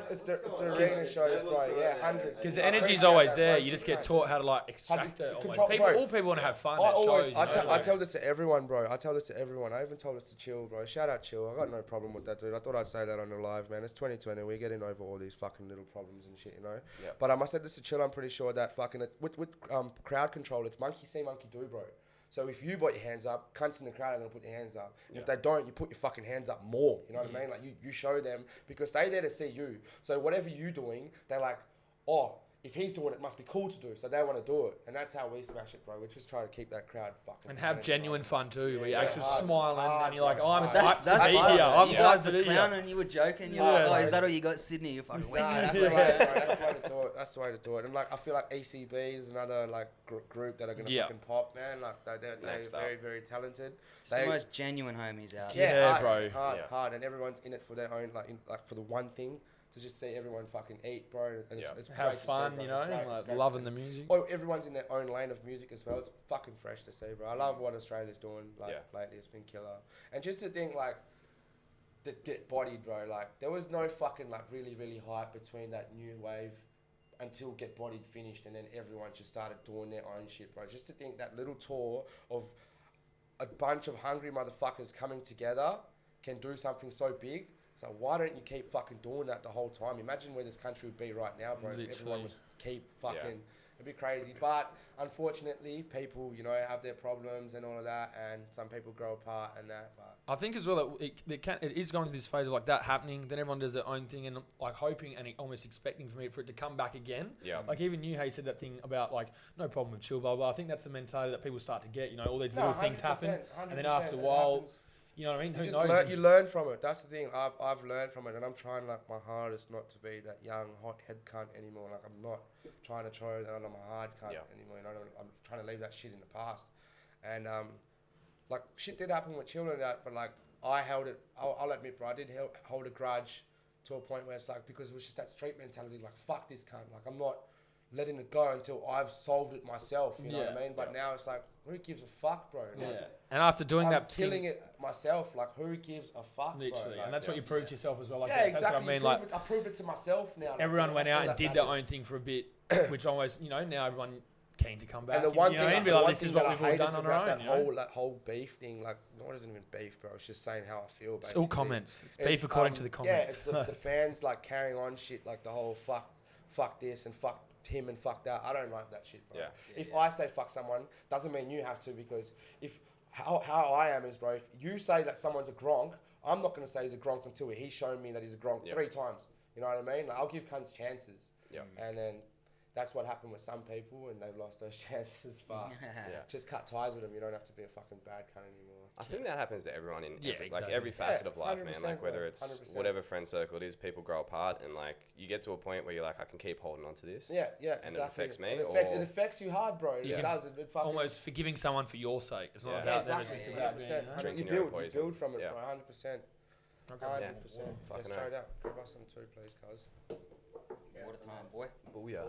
It's the arena shows, bro. Yeah, 100. Because the I energy's appreciate always that, there. bro. You just get Mate. taught how to like extract it. Control- Almost. People, bro. all people want to have fun I at always, shows. I you know, tell, I like- tell this to everyone, bro. I tell this to everyone. I even told this to Chill, bro. Shout out Chill. I got no problem with that, dude. I thought I'd say that on the live, man. It's 2020. We're getting over all these fucking little problems and shit, you know. Yeah. But I said this to Chill. I'm pretty sure that fucking with crowd control, it's monkey see, monkey do, bro. So if you put your hands up, cunts in the crowd are gonna put their hands up. And if they don't, you put your fucking hands up more. You know what I mean? Like you show them because they there to see you. So whatever you doing, they're like, oh, if he's doing it, it must be cool to do. So they want to do it, and that's how we smash it, bro. We're just trying to keep that crowd fucking. and have genuine fun too, where you're Yeah, actually hard, smiling hard, and you're like, bro, I'm hard. hyped That's to be fun. here. I'm You hyped guys to were be here. clowning, you were joking. You're Yeah, like, oh, bro. is that all you got, Sydney? You fucking Nah, wicked. that's the way, bro. That's the way to do it. That's the way to do it. And like, I feel like ECB is another like group that are gonna Yeah. fucking pop, man. Like they're Next up. very very talented. It's the most genuine homies out. Yeah, hard, bro. Hard, Yeah. hard, and everyone's in it for their own, like for the one thing, to just see everyone fucking eat, bro. And Yeah. it's Have great fun, to see, bro. you know, It's great- and, it's like, great to loving see. the music. Oh, everyone's in their own lane of music as well. It's fucking fresh to see, bro. I love what Australia's doing. Like Yeah. lately, it's been killer. And just to think, like, to get bodied, bro. Like there was no fucking like really hype between that new wave until Get Bodied finished, and then everyone just started doing their own shit, bro. Just to think that little tour of a bunch of hungry motherfuckers coming together can do something so big. So why don't you keep fucking doing that the whole time? Imagine where this country would be right now, bro. If everyone Literally. was keep fucking. It'd be crazy. But unfortunately, people, you know, have their problems and all of that, and some people grow apart and that. But I think as well that it is going through this phase of like that happening. Then everyone does their own thing and like hoping and almost expecting for it to come back again. Yeah. Like even you, how you said that thing about like no problem with chill, blah blah. I think that's the mentality that people start to get. You know, all these No, little things 100%, happen, and then 100%, after a it while, happens. you know what I mean? You Who just knows? learn, you learn from it. That's the thing. I've learned from it, and I'm trying like my hardest not to be that young hot head cunt anymore. Like I'm not trying to throw that on my hard cunt anymore. You know, I'm trying to leave that shit in the past. And like shit did happen with children, that, but like I held it. I'll admit, bro, I did hold a grudge to a point where it's like because it was just that street mentality. Like fuck this cunt. Like I'm not letting it go until I've solved it myself. You know what I mean? But now it's like who gives a fuck, bro? Like, Yeah. And after doing I'm that, killing it myself. Like who gives a fuck, literally, bro? and that's what you proved to yourself as well. Like Yeah, that's exactly. what I mean. Like I prove it to myself now. Like, everyone you know, went that's out all and that did their matters. own thing for a bit, which almost now everyone keen to come back. And the one you know thing, what I mean? Be the like, one this thing is that what I we've all hated done on our about own. that You know? that whole beef thing, like no, it isn't even beef, bro. It's just saying how I feel. It's Basically. all comments. It's beef according to the comments. Yeah, it's the fans like carrying on shit, like the whole fuck this and fuck him and fuck that. I don't like that shit, bro. Yeah. If I say fuck someone, doesn't mean you have to, because if how I am is, bro, if you say that someone's a gronk, I'm not gonna say he's a gronk until he's shown me that he's a gronk 3 times. You know what I mean? Like, I'll give cunts chances. Yeah. And then that's what happened with some people, and they've lost those chances. But just cut ties with them. You don't have to be a fucking bad cunt anymore. I think that happens to everyone in Yeah, like every facet of life, man. 100%, Like whether bro, it's 100%. whatever friend circle it is, people grow apart, and like you get to a point where you're like, I can keep holding on to this. Yeah, And exactly. it affects me, It affects you hard, bro. You It can does. It fucking almost forgiving someone for your sake. It's not Yeah. about them. exactly. It's just about being, 100%. you know? Drinking You your own build poison. from it, Yeah. bro. 100%. Okay. 100%. Fucking Straight oath. up. Give us some too, please, cuz. Water time, boy. Booyah.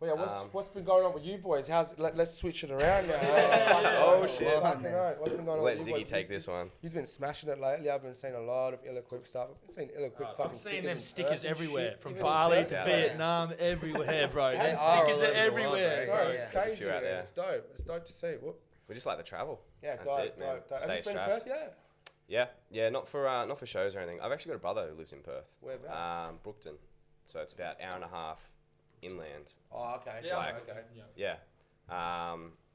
Well, yeah, what's been going on with you boys? Let's switch it around now. Oh, shit. Fucking right. What's been going on Let with you Ziggy boys? take this one. He's been smashing it lately. I've been seeing a lot of ill-equipped stuff. I've been seeing ill-equipped fucking I'm seeing stickers them in stickers Perth and everywhere, shit. from Even Bali in to Perth. Vietnam, everywhere, bro. They Them are all stickers are over the world, everywhere. bro. Bro, Yeah. it's There's a crazy, few out man. there. It's dope. It's dope to see. Whoop. We just like the travel. Yeah, That's dope, it, man. dope, dope. Have Stay you been to strapped. Perth yet? Yeah, not for shows or anything. I've actually got a brother who lives in Perth. Whereabouts? Brookton. So it's about an hour and a half inland. Oh, okay. Yeah, Like- okay. Yeah.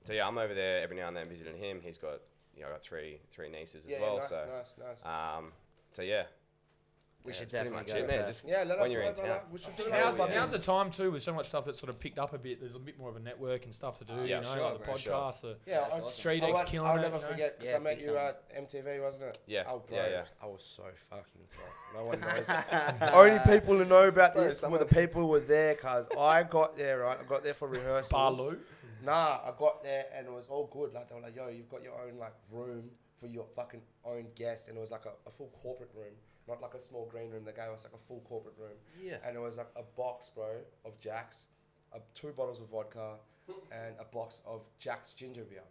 So yeah, I'm over there every now and then visiting him. He's got, I got three nieces as well. Nice, So nice. So yeah. We should that's pretty definitely much go it, to man. that. Just Yeah, let when us you're know, in brother. town. We should do Now's the time too, with so much stuff that's sort of picked up a bit. There's a bit more of a network and stuff to do. Yeah, like sure, the bro, podcast, the Yeah, That's awesome. Street I'll X killing I'll it. never you know? forget because Yeah, I met big you time. at MTV, wasn't it? Yeah, Oh, bro, yeah. I was so fucking drunk. No one knows. Only people who know about this were the people who were there, cause I got there, right? I got there for rehearsals. Barlow. Nah, I got there and it was all good. Like they were like, "Yo, you've got your own like room for your fucking own guest," and it was like a full corporate room, not like a small green room. They gave us like a full corporate room. Yeah. And it was like a box, bro, of Jack's, 2 bottles of vodka, and a box of Jack's ginger beer.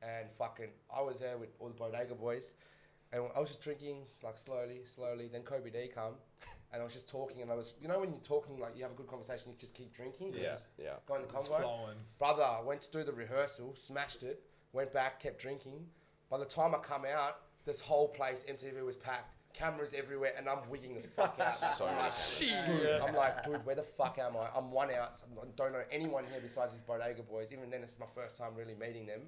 And fucking, I was there with all the Bodega boys, and I was just drinking like slowly. Then Kobe D come, and I was just talking, and I was, when you're talking, like you have a good conversation, you just keep drinking. Yeah, yeah. Go in the It's convo. flowing. Brother, I went to do the rehearsal, smashed it, went back, kept drinking. By the time I come out, this whole place, MTV was packed, cameras everywhere, and I'm wigging the fuck out. So many Dude, I'm like, dude, where the fuck am I? I'm one out. I don't know anyone here besides these Bodega boys. Even then, it's my first time really meeting them.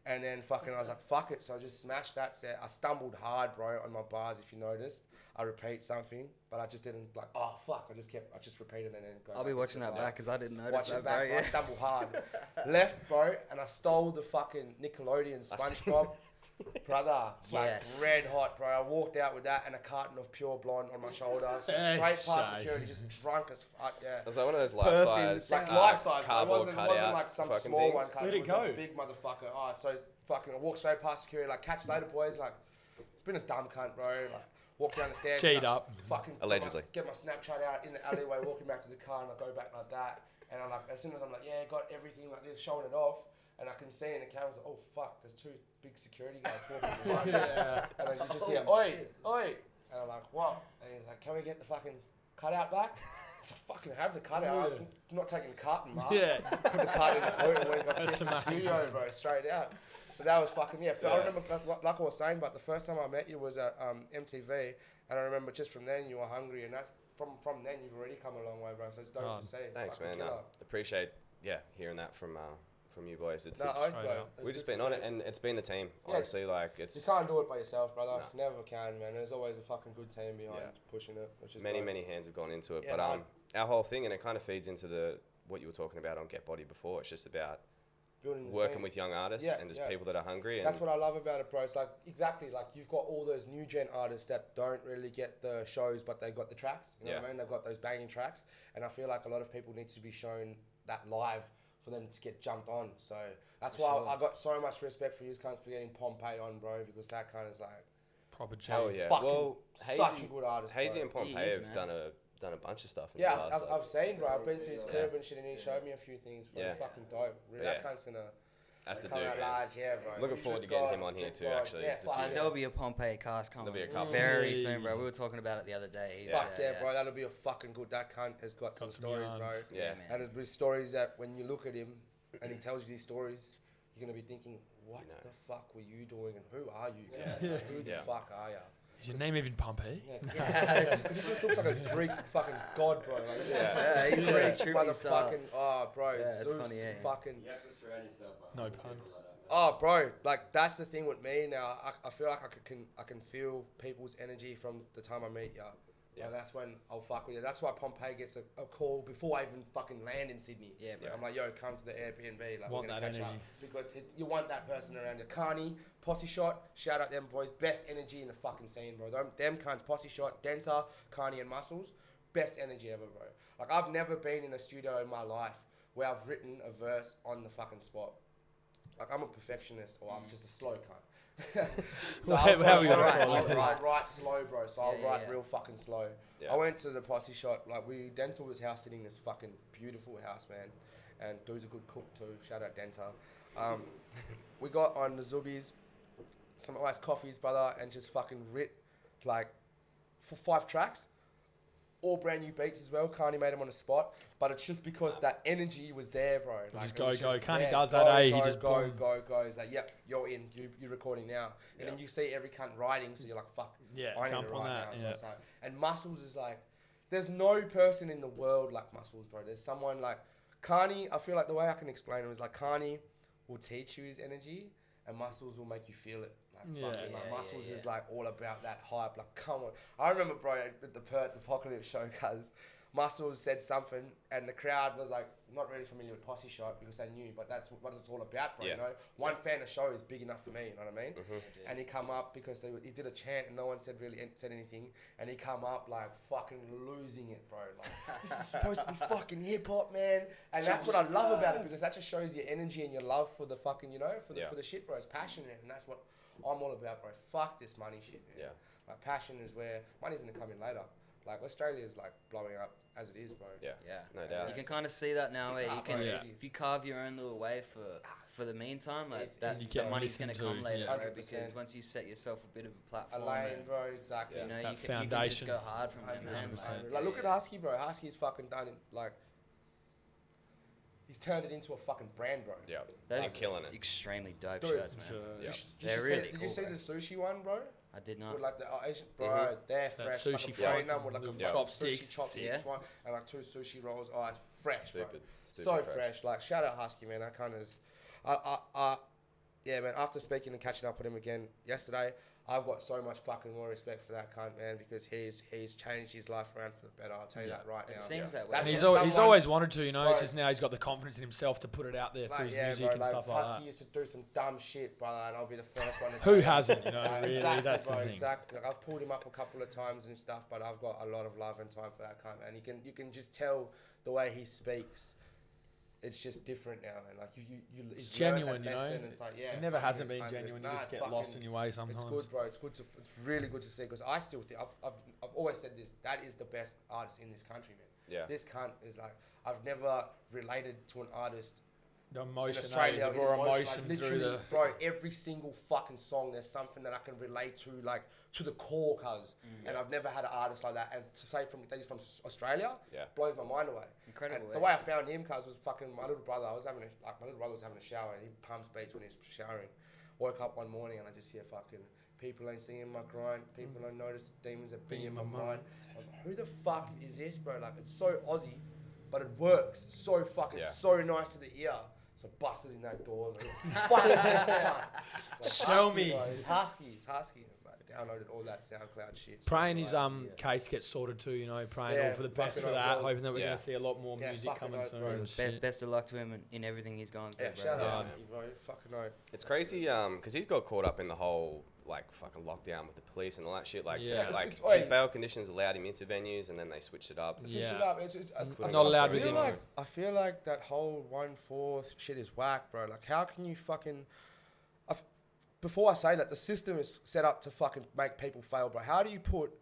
And then fucking, I was like, fuck it. So I just smashed that set. I stumbled hard, bro, on my bars, if you noticed. I repeat something, but I just didn't like, oh, fuck. I just repeated and then go. I'll be watching that back because I didn't notice Watch that, it back, bro. I stumbled hard. Left, bro, and I stole the fucking Nickelodeon SpongeBob. Brother, Yes. like red hot, bro. I walked out with that and a carton of Pure Blonde on my shoulder. Straight past Shay. security, just drunk as fuck, yeah. Was that one of those Perfect. life-size, Like life size, bro. It cardboard wasn't cutout like some fucking small things? one, cuz Where'd it it was go? a big motherfucker. Oh, so it's fucking, I walked straight past security, like, catch later, boys. Like, it's been a dumb cunt, bro. Like, walk down the stairs. Cheat like, up. Fucking Allegedly. Get my Snapchat out in the alleyway, walking back to the car, and I go back like that. And I'm like, as soon as I'm like, yeah, got everything like this, showing it off. And I can see in the cameras, oh fuck, there's 2 big security guys walking behind me. And then you just hear, oi, oi. And I'm like, what? And he's like, can we get the fucking cutout back? So I fucking have the cutout. I was not taking the carton, Mark. Yeah. Put the cart in the boot and went and got That's pissed in the amazing. studio, bro, straight out. So that was fucking, I remember, like I was saying, but the first time I met you was at MTV. And I remember just from then you were hungry. And that's from then you've already come a long way, bro. So it's dope to see. Thanks, Fucking man. killer. Appreciate, hearing that from you boys. It's No, oath, bro. out. It's we've just good been to on see. it, and it's been the team. Yeah. Honestly, like You it's can't do it by yourself, brother. No. Never can, man. There's always a fucking good team behind pushing it, which is many dope. hands have gone into it. Yeah, But hard. our whole thing, and it kind of feeds into what you were talking about on Get Body before. It's just about Building the working scene. with young artists and just people that are hungry. And That's what I love about it, bro. It's like exactly like you've got all those new gen artists that don't really get the shows, but they got the tracks. You know what I mean? They've got those banging tracks, and I feel like a lot of people need to be shown that live for them to get jumped on. So that's why I got so much respect for you guys for getting Pompeii on, bro, because that kind of is like Proper oh jam. yeah, fucking well, such a good artist. Hazy bro. and Pompeii He is, have man. done a bunch of stuff. In Yeah, the last, I've seen, bro. I've been to his Yeah. crib and shit, and he showed me a few things, bro. Yeah. It's fucking dope. Really, Yeah. that cunt's gonna that's the come dude, out man. large, yeah, bro. Looking You forward to should getting go him on here too. bro. Actually, Yeah, It's a fuck few- yeah. There'll be a Pompeii cast coming. There'll be a couple. Very soon, bro. We were talking about it the other day. He's, Fuck yeah, bro. That'll be a fucking good. That cunt has got some some stories, yarns. bro. Yeah. man. And it'll be stories that when you look at him and he tells you these stories, you're gonna be thinking, what the fuck were you doing and who are you? Guys? Who the Yeah. fuck are you? Is your name even Pompeii? Because he just looks like a Greek fucking god, bro. Like, Yeah, he's Greek very trippy style. motherfucking, oh, bro. Yeah, it's Zeus funny, yeah. fucking. You have to surround yourself by No people pun. like that, man. Oh, bro, like that's the thing with me now. I feel like I can feel people's energy from the time I meet you. Yeah. And that's when I'll fuck with you. That's why Pompeii gets a call before I even fucking land in Sydney. Yeah, bro. I'm like, yo, come to the Airbnb. Like, Want we're gonna that catch up. energy. Because you want that person around you. Carney, Posse Shot, shout out them boys. Best energy in the fucking scene, bro. Them cunts, Posse Shot, Denta, Carney and Muscles. Best energy ever, bro. Like, I've never been in a studio in my life where I've written a verse on the fucking spot. Like, I'm a perfectionist, or I'm just a slow cunt. So How we gonna I'll call it? write slow, bro. So I'll Yeah, write yeah. real fucking slow. Yeah. I went to the Posse Shot. Like, Denta was house sitting this fucking beautiful house, man. And dude's a good cook too. Shout out Denta. We got on the Zubis, some iced coffees, brother, and just fucking writ like for 5 tracks. All brand new beats as well. Carney made them on the spot, but it's just because that energy was there, bro. Like, Just it go, was go. just Carney there. does that, Go, eh? He go, just go, boom. go. He's like, yep, you're in. You're recording now. And then you see every cunt writing, so you're like, fuck. Yeah, I need jump to on write that, now. So yeah. it's like, and Muscles is like, there's no person in the world like Muscles, bro. There's someone like Carney. I feel like the way I can explain him is like Carney will teach you his energy, and Muscles will make you feel it. Like, Yeah. fucking, like, Yeah, Muscles yeah, is yeah. like all about that hype. Like, come on. I remember, bro, at the Perth Apocalypse show, cuz Muscles said something, and the crowd was like not really familiar with Posse Shot because they knew, but that's what it's all about, bro. Yeah. You know, one fan of show is big enough for me. You know what I mean? Mhm. And he come up because he did a chant and no one said anything, and he come up like fucking losing it, bro. Like, this is supposed to be fucking hip hop, man. And that's what I love about it, because that just shows your energy and your love for the fucking, you know, for the shit, bro. It's passionate, and that's what I'm all about, bro. Fuck this money shit, man. Yeah. Like, passion is where money's gonna come in later. Like, Australia's like blowing up as it is, bro. Yeah. Yeah, No doubt. You can kind of see that now. Where you can, Yeah. if you carve your own little way for the meantime, like It's- that, You the get money's going to listened come to, later, yeah. bro. Because 100%. once you set yourself a bit of a A platform, lane, and, bro. Exactly. you know, That you can foundation. just go hard from there, man. 100%. Like, look at Husky, bro. Husky's fucking done it. Like, he's turned it into a fucking brand, bro. Yeah. Those I'm killing it. extremely dope Dude, shirts, man. Yeah. They're really Did you cool, see bro. the sushi one, bro? I did not. With like the Asian, bro, Mhm. they're That fresh. sushi like a fry, brain numb with like a little fucking chopsticks. sushi chopsticks Yeah. one, and like 2 sushi rolls. Oh, it's fresh, Stupid. bro. Stupid So fresh. fresh. Like, shout out Husky, man. I kind of, yeah, man. After speaking and catching up with him again yesterday, I've got so much fucking more respect for that cunt, man, because he's changed his life around for the better. I'll tell you that right now. It seems that way. That's And he's, what he's someone- always wanted to, you know. It's Bro. just now he's got the confidence in himself to put it out there through Like, his yeah, music bro, and like, stuff like Husky that. used to do some dumb shit, brother, and I'll be the first one to Who tell you. hasn't, you know? Like, Really, exactly, that's bro, the thing. exactly. Like, I've pulled him up a couple of times and stuff, but I've got a lot of love and time for that cunt, man. You can just tell the way he speaks. It's just different now, man. Like, It's he's learned genuine, that you know. lesson. It's like, yeah, It never hasn't been 100. genuine. You Nah, just it's get fucking- lost in your way sometimes. It's good, bro. It's really good to see, because I still think I've always said this. That is the best artist in this country, man. Yeah. This cunt is like, I've never related to an artist The in emotion, Australia. the raw like, emotion through literally, the... bro, every single fucking song, there's something that I can relate to, like, to the core, cuz. And I've never had an artist like that. And to say that he's from Australia Yeah. blows my mind away. Incredible, And eh? the way I found him, cuz, was fucking my little brother. My little brother was having a shower, and he pumps beats when he's showering. Woke up one morning and I just hear fucking, people ain't singing my grind, people don't notice the demons that be in my mind. I was like, who the fuck is this, bro? Like, it's so Aussie, but it works. It's so fucking, so nice to the ear. So I busted in that door. Like, fuck is this sound? It's like, Show Husky, me. bro. It's Husky. It's like, downloaded all that SoundCloud shit. Praying So, his like, case gets sorted too, you know, praying Yeah, all for the best fucking for oath, that, bro. hoping that we're Yeah. going to see a lot more Yeah, music fucking coming oath, soon. bro. and shit. Best of luck to him in everything he's gone through, Yeah, bro. shout Yeah. out Husky, bro. Fucking know. It's crazy, because he's got caught up in the whole like fucking lockdown with the police and all that shit. Like, Yeah. like It's- his bail conditions allowed him into venues, and then they switched it up. Switch Yeah. it up. I Not allowed feel within- like, I feel like that whole 1/4 shit is whack, bro. Like, how can you fucking... Before I say that, the system is set up to fucking make people fail, bro. How do you put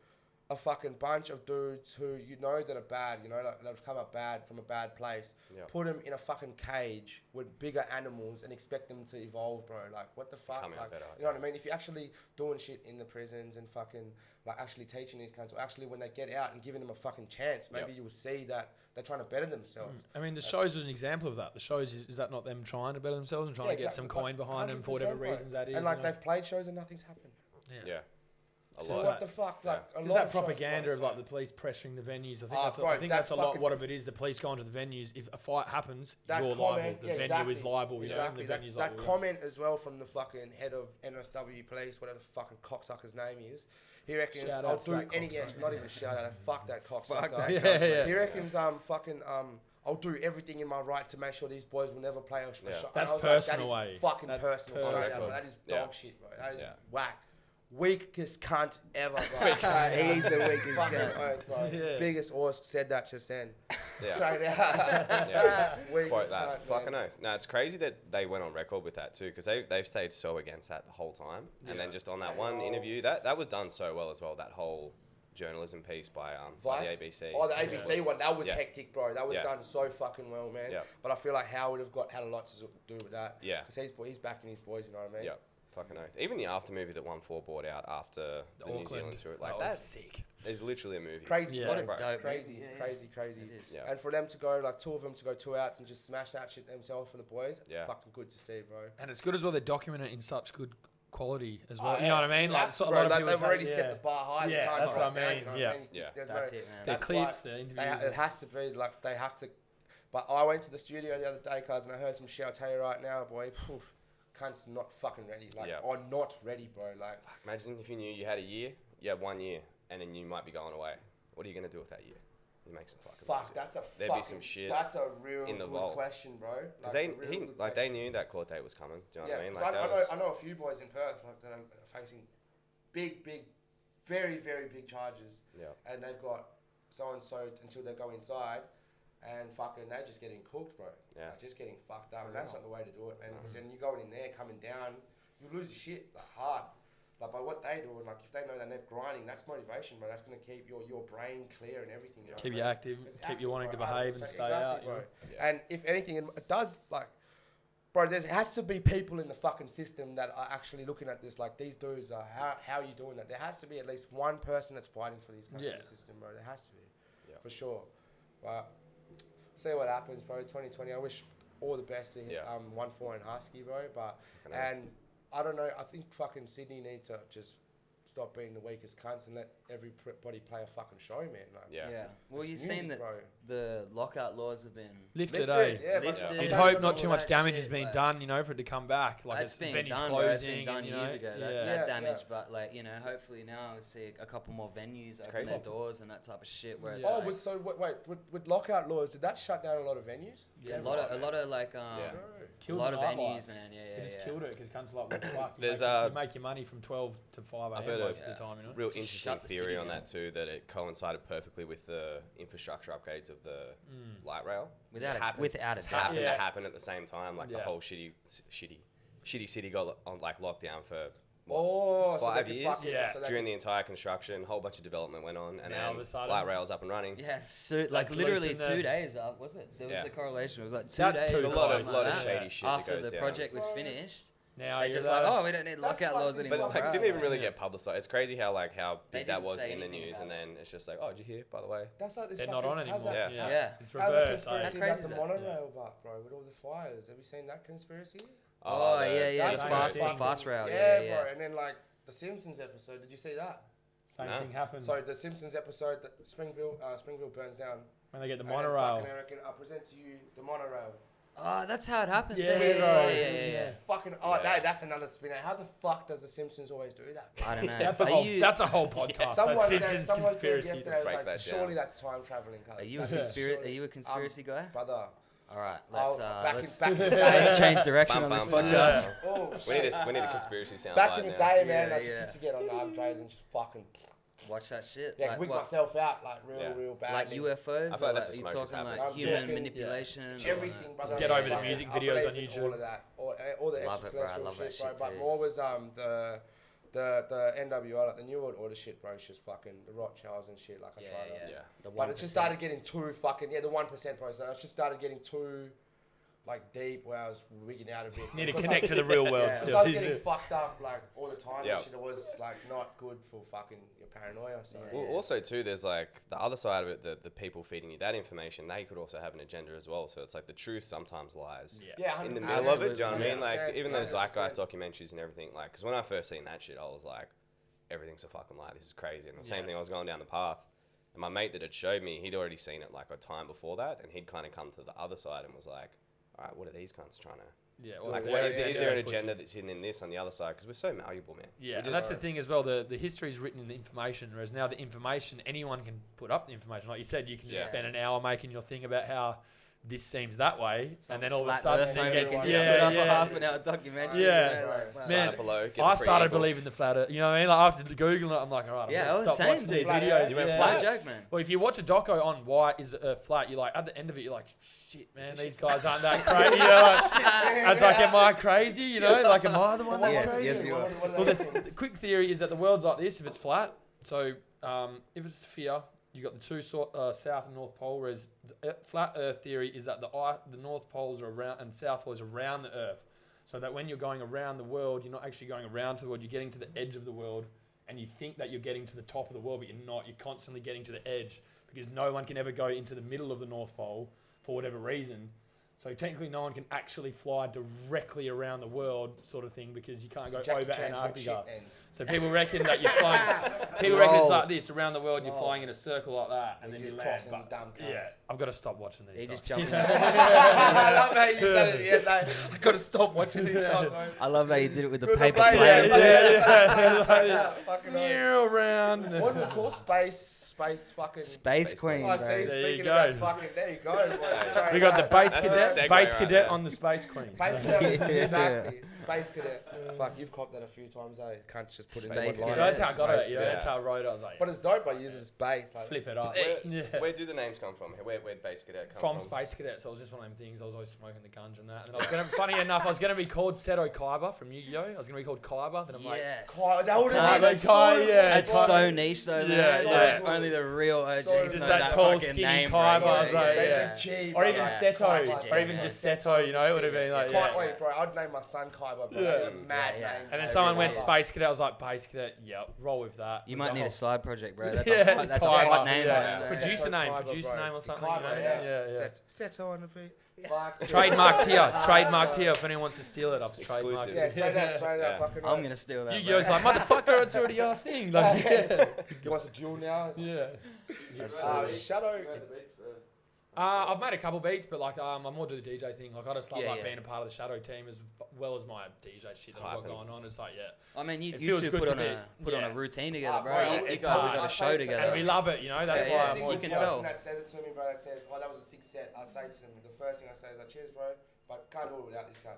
a fucking bunch of dudes who you know that are bad, you know, like, that have come up bad from a bad place, Yeah. put them in a fucking cage with bigger animals and expect them to evolve, bro? Like, what the fuck? Come out Like, better, you know what I mean? If you're actually doing shit in the prisons and fucking, like, actually teaching these cunts, or actually when they get out and giving them a fucking chance, maybe Yep. you will see that they're trying to better themselves. I mean, the shows was an example of that. The shows, is that not them trying to better themselves and trying to get some exactly. coin behind them for whatever 100%, bro. reasons that is? And like, you know? they've played shows and nothing's happened. Yeah. A It's So just lot. what the fuck? Like, a It's lot that of shows, propaganda bro, of it's like the police pressuring the venues. I think Oh, that's bro, I think that that's a lot fucking- what of it is. The police going to the venues. If a fight happens, that you're comment, liable. The yeah, venue exactly, is liable. You exactly. know, the That, venue's that liable. comment as well from the fucking head of NSW police, whatever the fucking cocksucker's name is. He reckons Shout I'll out to do that any. cocksucker. Yeah, not even shout out. Fuck that cocksucker. Fuck that Yeah. He reckons I'll do everything in my right to make sure these boys will never play a shot. Yeah. And That's I was personal, like, that eh? is fucking That's personal. straight personal. up, bro. That is Yeah. dog shit, bro. That is Yeah. whack. Weakest cunt ever, bro. He's the weakest cunt. Bro. Yeah. Biggest horse said that just then. Yeah. Straight out. Yeah. Weakest Quote that. cunt, Fucking man. oath. No, it's crazy that they went on record with that too, because they've stayed so against that the whole time. And then just on that one interview, that was done so well as well. That whole journalism piece by the Vice? ABC. Oh, the ABC one. That was Yeah. hectic, bro. That was Yeah. done so fucking well, man. Yeah. But I feel like Howard had a lot to do with that. Yeah. Because he's backing his boys, you know what I mean? Yeah. Fucking oath. Even the after movie that 1/4 brought out after the New Auckland. Zealand tour, like That was that sick. is literally a movie. Crazy, Yeah. bro. What a Bro. dope Crazy, movie. crazy. It is. Yeah. And for them to go, like, two of them to go 2 outs and just smash that shit themselves for the boys, Yeah. fucking good to see, bro. And it's good as well. They document it in such good quality as well. Oh, you yeah. know what I mean? Like, That's so a bro, lot of like, people they've take- already yeah. set the bar high. Yeah, you can't that's go what I down, mean, you know yeah. what I mean? Yeah. There's That's no, it, man. Their that's clips, why their it interviews. has to be like they have to But I went to the studio the other day, cuz, and I heard some shit. I'll tell you right now, boy. Cunts not fucking ready. Like, are not ready, bro. Like, imagine if you knew you had a year, you had 1 year, and then you might be going away. What are you gonna do with that year? You make some fucking music. That's a There'd fucking, be some shit. That's a real in the good vault. question, bro. Because Like, they knew that court date was coming. Do you know what I mean? Like, I know a few boys in Perth like that are facing big, very, very big charges. Yeah. And they've got so and so until they go inside, and fucking they're just getting cooked, bro. Yeah. Like, just getting fucked up, and that's not the way to do it, man. Because then you going in there, coming down, you lose your shit like hard. Like by what they do, and like if they know that they're grinding, that's motivation, bro. That's gonna keep your brain clear and everything. You know, Keep you active, keep you wanting to behave and stay out. Bro. Yeah. And if anything, it does like, bro. There has to be people in the fucking system that are actually looking at this. Like these dudes are how are you doing that? There has to be at least one person that's fighting for these guys in the system, bro. There has to be, for sure. But see what happens, bro. 2020. I wish all the best to 1-4 and Husky, bro. But I don't know. I think fucking Sydney needs to just stop being the weakest cunts and let everybody play a fucking show, man. Like, yeah. Well, you've music, seen that bro. the lockout laws have been Lifted. Yeah, lifted. You'd I hope don't not know too all much that damage shit, has been but done, you know, for it to come back. Like it's been venues done, closing. bro. It's been done years ago. Yeah. That damage, but like, you know, hopefully now we'll see a couple more venues open their doors and that type of shit. Where it's like, so wait, with lockout laws, did that shut down a lot of venues? a lot of like Killed a lot the of nightlife. venues, man. They just killed it because cunts like, what the fuck? There's, you make your money from 12 to 5 I've a.m. heard most of the time, you know? real Just interesting shut the theory city on down. that too, that it coincided perfectly with the infrastructure upgrades of the light rail. Without a Just doubt. happened to happen at the same time. Like the Yeah. whole shitty city got on like lockdown for Oh, 5 years during the the entire construction. A whole bunch of development went on, and Now all then of a sudden- light rail's up and running. Yeah, so like That's literally loose in 2 the- days up, was it? There was Yeah. a correlation. It was like 2 That's days. too or close. something A lot like of that. shady shit that After goes the down. project was finished, Now they you're just like, like, oh, we don't need lockout laws like- anymore. But like, bro. didn't even really Like, get publicized. It's crazy how They big that didn't was say in the anything news, about and then it's just like, oh, did you hear? By the way, That's like this. they're not fucking- on how's anymore. that- Yeah. Yeah. It's How's that reverse. conspiracy How about crazy the is that? monorail, but bro, with all the fires? Have you seen that conspiracy? Oh, yeah, That's the fucking- fast rail. Yeah, Yeah. bro. And then like the Simpsons episode. Did you see that? Same No. thing happened So the Simpsons episode that Springville burns down. when they get the And then monorail. fucking Eric, I present to you the monorail. Oh, that's how it happens. Yeah, Yeah, bro. yeah. Fucking that's another spinner. How the fuck does the Simpsons always do that? I don't know. That's a whole podcast. Someone That's said, Simpsons someone said conspiracy. yesterday, I was Break like, that surely down. that's time traveling. Are you a conspiracy guy? Brother. All right, let's back let's in the let's day. change direction Bum, on this bum, bum. podcast. Oh, we need a conspiracy sound. back in the day, man, Yeah, I just used to get on Andres and just fucking Watch that shit. wig myself out like real bad. Like UFOs? I feel like Or that's a you smoker's talking habit. like I'm human talking- manipulation? Everything, brother. Get over the Fucking- music I videos believe on in YouTube. All of that, all the Love it, bro. I extraterrestrial love that shit, bro. shit But too. more was the NWO, like the New World Order shit, bro. It's just fucking the Rothschilds and shit. Like I tried to. Yeah. The But it just started getting too fucking the 1%, bro. So it just started getting too like deep where I was wigging out a bit. Need to Because connect I- to the real world Because still. I was getting fucked up like all the time. Yeah. And shit. It was like not good for fucking your paranoia. So. Well, also too, there's like the other side of it, the people feeding you that information, they could also have an agenda as well. So it's like the truth sometimes lies Yeah, in the 100%. middle of it. Do you know what I mean? Like 100%, even those 100%. Zeitgeist documentaries and everything. Like, because when I first seen that shit, I was like, everything's a fucking lie. This is crazy. And the same thing, I was going down the path, and my mate that had showed me, he'd already seen it like a time before that, and he'd kind of come to the other side and was like, all right, what are these cunts trying to? Yeah, Like, well, is there an pushing. agenda that's hidden in this on the other side? Because we're so malleable, man. Yeah, We and just- that's the thing as well. The history is written in the information, whereas now the information, anyone can put up the information. Like you said, you can just Yeah. spend an hour making your thing about how this seems that way, Some and then all of a flat sudden earth you moment get can to- just yeah, put up yeah. a half an hour documentary. Yeah. You know, like, wow. Sign Man, up below, get the I free started ebook. believing the flat earth. You know what I mean? Like after Googling it, I'm like, all right, Yeah, I I'm was stop saying watching the these flat videos. earth. You went yeah. Flat joke, man. Well, if you watch a doco on why is it flat, you're like, at the end of it, you're like, shit, man, these guys aren't that crazy. You're like, I was like, am I crazy? You know, like, am I the one that's Yes, crazy? yes, you are. Well, the quick theory is that the world's like this if it's flat. So if it's a sphere, you got the two south and north pole, whereas the flat Earth theory is that the north poles are around and south poles are around the Earth. So that when you're going around the world, you're not actually going around to the world. You're getting to the edge of the world, and you think that you're getting to the top of the world, but you're not. You're constantly getting to the edge because no one can ever go into the middle of the North Pole for whatever reason. So technically, no one can actually fly directly around the world, sort of thing, because you can't go Jackie over Chan type Antarctica. shit, man. So people reckon that you're flying. People reckon it's like this around the world. You're flying in a circle like that, and then you just land. crossing But the dumb cunts. yeah, I've got to stop watching these. He just stuff. jumped. I love how you said it. Yeah, like, I gotta stop watching these stuff, bro. I love how you did it with the With the paper blade, plane. yeah. Fucking Meow around. what was it called? Space fucking. Space Queen, Oh, bro. see, There you speaking go. of that fucking, there you go. Bro. We got the Bace That's the Cadet, segue Bace right Cadet there. on the Space Queen. Space Cadet, exactly. Space Cadet. Fuck, you've copped that a few times, eh? Can't just put it in Space one line. Cadet. That's how I got Space it. You know, Cadet. that's how I wrote it. I was like, But it's dope by using space. Like, flip it up. Where do the names come from? Where'd Bace Kadet come From from? Space Cadet, so it was just one of them things. I was always smoking the gunge and that. And I was gonna, funny enough, I was gonna be called Seto Kaiba from Yu-Gi-Oh. I was gonna be called Kaiba. Then I'm like, Yes. that would have been Kaiba, so yeah, It's bro. so niche though, man. Yeah, Like, yeah. only the real OGs So know just that that tall, fucking skinny name, Kaiba, bro. I was like, There's yeah. a G, Or bro. even Yeah, Seto, such a or even G, just Seto, you know, it would have been like, Can't yeah. wait, bro. I'd name my son Kaiba, bro. Yeah. That'd be a mad Yeah. name. And then bro. someone went Kaiba. Space Cadet. I was like, Base Cadet. Yep, roll with that. You With might the need whole- a side project, bro. That's Yeah, a that's a Kaiba, hot name. yeah. bro. Producer Seto name, Kaiba, producer bro. name or something. Kaiba, you know? yeah. Yeah. Seto on the beat. Fuck. Trademarked here. Trademarked here. If anyone wants to steal it, I've trademarked Exclusive. Yeah, it. straight out, Yeah. fucking I'm right. gonna steal that. Yu-Gi-Oh's bro. like, motherfucker, it's already our thing. Like, yeah. You want a duel now? Yeah. Shadow. I've made a couple beats, but like I'm more to the DJ thing. Like I just love Yeah, like yeah. being a part of the Shadow team as well as my DJ shit that I've got Hyping. going on. It's like I mean, It you feels two good put to on be- a yeah. routine together, bro. bro, You it's guys have hard. got a show and together. we love it. You know, that's Yeah, why yeah. I'm You always can person tell. that says it to me, bro, that says, oh, that was a 6 set. I say to them, the first thing I say is like, cheers, bro, but can't do it without this guy.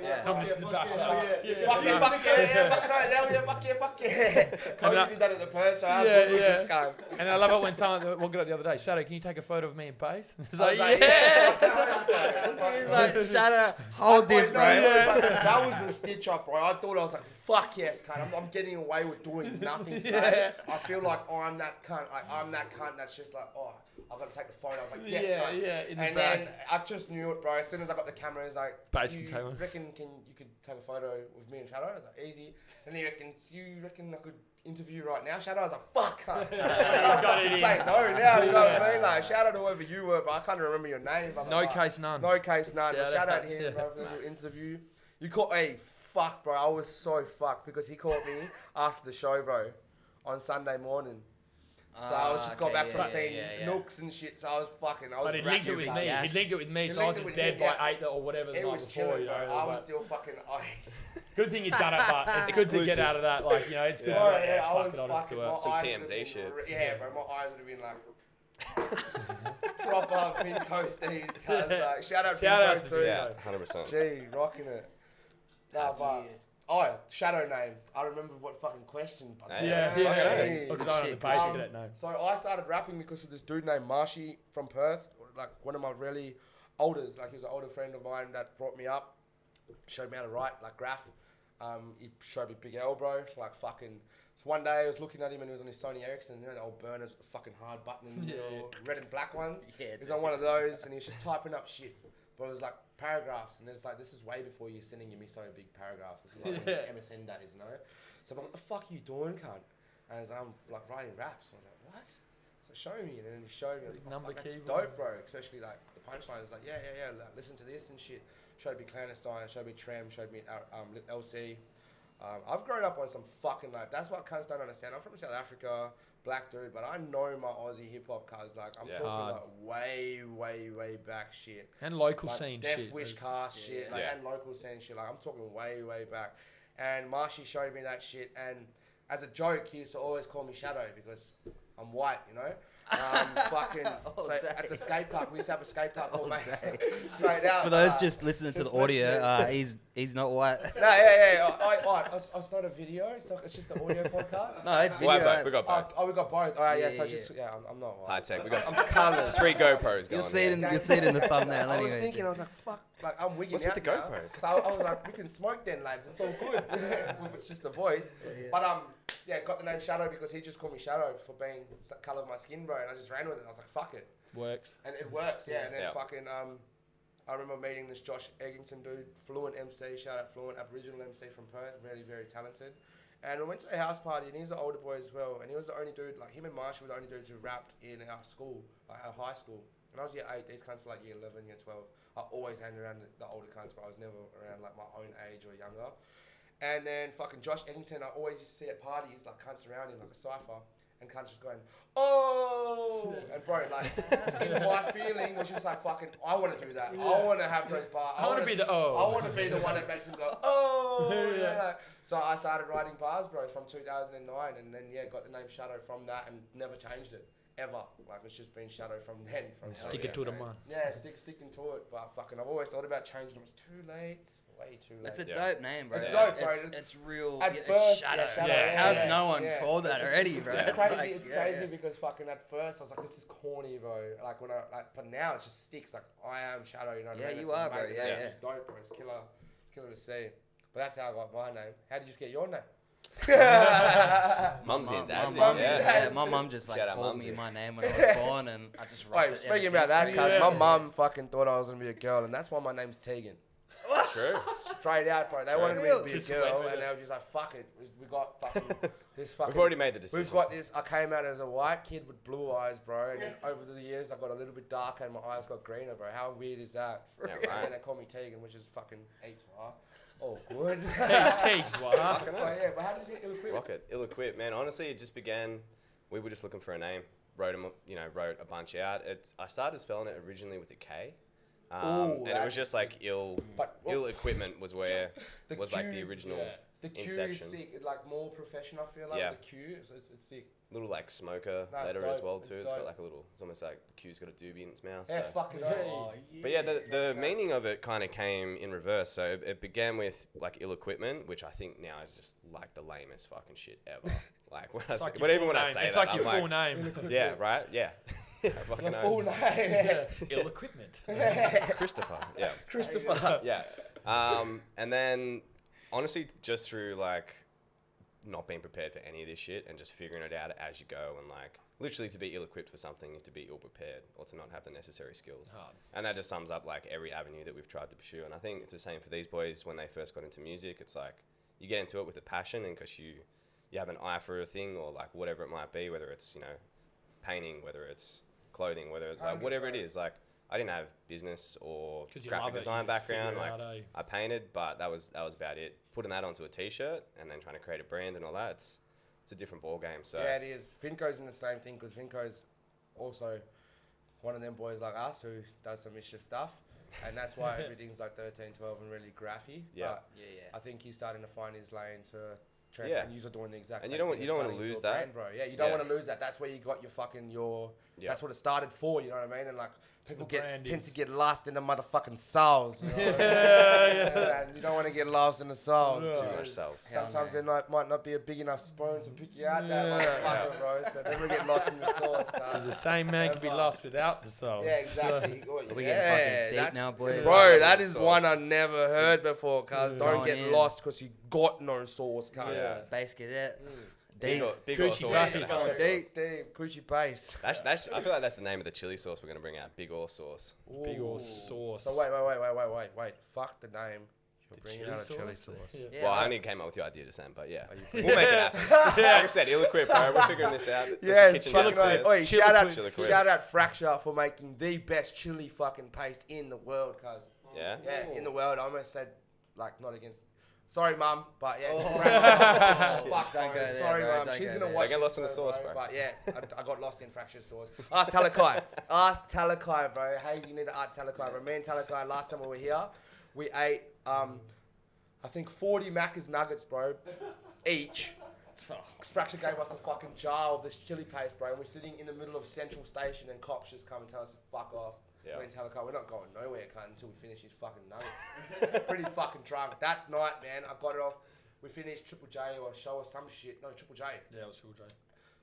Yeah. I'm just in the back. Fuck yeah, fuck yeah, fuck yeah. Cody's did that at the Perth show. Yeah. And I love it when someone walked up the other day. Shadow, can you take a photo of me and Bass? It's I like, was like, yeah. He's like, shut up, hold this, bro. That was the stitch up, bro. I thought I was like, fuck yes, cunt. I'm getting away with doing nothing today. I feel like I'm that cunt. Like I'm that cunt that's just like, oh, I've got to take the photo. I was like, yes, Yeah, cunt. yeah, in the And back. then I just knew it, bro. As soon as I got the camera, it's like, Bass you can take one. reckon you could take a photo with me and Shadow? I was like, easy. And you reckon I could interview right now, Shadow? I was like, fuck, cunt. got it in. Say no now, you know what I mean? Like, shout out to whoever you were, but I can't remember your name. But No like, case none. No case none. Shout Shout out out, to him, yeah. bro, for the little interview. You caught, hey, fuck, bro. I was so fucked because he called me after the show, bro, on Sunday morning. So I was just got back from seeing Nooks and shit. So I was fucking. I was. But he linked it with me. gas. He linked it with me, He so I was linked it in with bed him, by yeah. 8 or whatever the It night was before. chilling, You know, bro. it I was was like, still fucking. good thing you've done it, but it's good to Exclusive. get out of that. Like, you know, it's good Yeah. to Oh like, yeah, I fuck was it, I'll just fucking. do My it. Some eyes TMZ would've been shit. Yeah, bro. My eyes would have been like proper Finco Steez. Like, shout out Shout outs Finco to too. Yeah, 100%. Gee, rocking it. Nah, but Shadow name. I remember what fucking question. Yeah, Hey, because I don't have the shit, Bass Um, Cadet name. So I started rapping because of this dude named Marshy from Perth, like one of my really olders. Like he was an older friend of mine that brought me up, showed me how to write like graph. He showed me Big L, bro. Like fucking. So one day I was looking at him and he was on his Sony Ericsson, you know, the old burners with the fucking hard button in the middle, red and black one. Yeah, He's on one of those and he was just typing up shit. But it was like paragraphs, and it's like, this is way before you sending your miso big paragraphs. This is like when MSN that is, you know? So I'm like, what the fuck are you doing, cunt? And I'm like writing raps. I was like, what? So show me, and then he showed me. I was like, Number fuck, that's keyboard. dope, bro. Especially like the punchline is like, yeah, like, listen to this and shit. Showed me Clandestine, showed me Trem, showed me LC. I've grown up on some fucking like, that's what cunts don't understand. I'm from South Africa, black dude, but I know my Aussie hip hop cuz like I'm talking Hard. like way back shit. And local Like scene Death shit. Wish There's- cast shit, like, and local scene shit. Like I'm talking way back. And Marshy showed me that shit, and as a joke, he used to always call me Shadow because I'm white, you know. Fucking so at the skate park, we used to have a skate park called mate. Straight out. For those just listening to the just audio, he's not white. No, yeah. It's not a video. It's just an audio podcast. No, it's video. Well, we got both. Oh, we got both. Oh, yeah. So Yeah, just I'm not white. High tech. We got I'm colours. 3 GoPros going. You'll see it in the thumbnail I was anyway. thinking, I was like, fuck, like I'm wigging What's out with the now. GoPros? So I was like, we can smoke then, lads. It's all good. If it's just the voice. But got the name Shadow because he just called me Shadow for being the colour of my skin, bro. And I just ran with it. I was like, fuck it. Works. And it works, yeah. And then Yeah. fucking, I remember meeting this Josh Eggington dude, Fluent MC, shout out Fluent, Aboriginal MC from Perth, very talented. And we went to a house party, and he's an older boy as well. And he was the only dude, like him and Marshall were the only dudes who rapped in our school, like our high school. When I was year 8, these cunts were like year 11, year 12. I always hanged around the older cunts, but I was never around like my own age or younger. And then fucking Josh Eddington, I always used to see at parties like cunts around him, like a cypher, and cunts just going, oh! And bro, like, in my feeling was just like fucking, I want to do that. I want to have those bars. I want to be the oh. I want to be the one that makes him go, oh! You know, like, so I started writing bars, bro, from 2009, and then got the name Shadow from that, and never changed it. Ever. Like, it's just been Shadow from then. Stick it to the man. Yeah, sticking to it. But fucking, I've always thought about changing it. It's too late. Way too late. It's a dope name, bro. It's dope, bro. It's real. At It's first, Shadow. yeah, How's no one called that already, bro? It's It's crazy. like, It's crazy because fucking at first I was like, this is corny, bro. Like when but now it just sticks. Like I am Shadow. You know what I mean? you That's are, what bro. made it. Yeah, yeah. It's dope, bro. It's killer. It's killer to see. But that's how I got my name. How did you just get your name? Mum's in, dad's in. mum's Yeah. in. Yeah, my mum just like Shout out called Mumsy. me my name when I was born, and I just wrote Wait, it. ever speaking about since, that, bro. cuz my mum fucking thought I was gonna be a girl, and that's why my name's Tegan. True. Straight out, bro. They True. wanted me to be Just a went girl, with and it. they were just like, fuck it. We got fucking this fucking. We've already made the decision. We've got this. I came out as a white kid with blue eyes, bro, and then over the years I got a little bit darker and my eyes got greener, bro. How weird is that? Yeah, And right. then they call me Tegan, which is fucking Oh, good. Takes what? Fucking Oh, hell. yeah, but how does it ill-equip? Rocket, ill-equipped, man. Honestly, it just began. We were just looking for a name. Wrote a bunch out. I started spelling it originally with a K, and it was just like ill equipment was where was like the original The Q inception. is sick. It's like more professional, I feel like. Yeah. The Q, so it's sick. Little like smoker No, it's letter as dope. well It's too. It's got dope. like a little. It's almost like the Q's got a doobie in its mouth. Yeah, so. fucking But yeah, the meaning of it kind of came in reverse. So it began with like ill equipment, which I think now is just like the lamest fucking shit ever. Like when I say, but even when I say it's that, like I'm your like, full name. yeah, right, yeah. I fucking The know. full name. Ill equipment. Christopher, yeah, Christopher. yeah. And then honestly, just through like not being prepared for any of this shit and just figuring it out as you go, and like literally to be ill-equipped for something is to be ill-prepared or to not have the necessary skills. Hard. And that just sums up like every avenue that we've tried to pursue. And I think it's the same for these boys when they first got into music. It's like you get into it with a passion and because you have an eye for a thing or like whatever it might be, whether it's, painting, whether it's clothing, whether it's like whatever it is. Like I didn't have business or 'Cause you graphic love it, you design just figure background. it Like out, eh? I painted, but that was about it. Putting that onto a t-shirt and then trying to create a brand and all that, it's a different ball game. So Yeah, it is. Vinco's in the same thing because Vinco's also one of them boys like us who does some mischief stuff. And that's why everything's like 13, 12 and really graphy. Yeah. But Yeah, yeah. I think he's starting to find his lane to transfer. Yeah. And you're doing the exact And same you don't thing. you don't It's want to starting lose a that. brand, bro. Yeah, you don't Yeah. want to lose that. That's where you got your Yeah. that's what it started for, you know what I mean? And like people brand tend is. to get lost in the motherfucking souls. You know what I mean? And you don't want to get lost in the souls. Too much selves. Sometimes there might not be a big enough spoon to pick you out that motherfucker, bro. So never get lost in the sauce, The same man can be Ever. lost without the soul. Yeah, exactly. Are we Yeah, getting fucking deep that's- now, boys? Bro, that is Sauce. one I never heard before, cuz. Don't Going get in. lost because you got no sauce, cuz. Yeah. Bace Kadet. Big Deep. or Gucci sauce. Bace. gotta Deep, have sauce. Deep, Gucci base. That's I feel like that's the name of the chili sauce we're gonna bring out. Big or sauce. Big Ooh. or sauce. So wait. Fuck the name. You're bringing out a chili sauce. Yeah, Well, I like- only came up with your idea just then, but yeah, we'll make it happen. Like I said, ill-equipped, bro. We're figuring this out. There's a Yeah, kitchen fucking downstairs. right. Oi, Chilliquip. shout out Fracture for making the best chili fucking paste in the world, cuz. Yeah. Yeah, in the world. I almost said, like, not against. Sorry, mum, but yeah. Fuck, Don't bro. go there, Sorry, bro. mum. Don't She's go gonna there. watch. Don't get lost in the this, sauce, bro. But yeah, I got lost in Fracture's sauce. Ask Talakai. Ask Talakai, bro. Hazy, you need to ask Talakai, bro. Me and Talakai, last time we were here, we ate, I think 40 Macca's nuggets, bro, each. Fracture gave us a fucking jar of this chili paste, bro, and we're sitting in the middle of Central Station and cops just come and tell us to fuck off. Yeah. Me and Talakai, we're not going nowhere, cunt, until we finish these fucking nuggets. Pretty fucking drunk. That night, man, I got it off. We finished Triple J or a show or some shit. No, Triple J. Yeah, it was Triple J.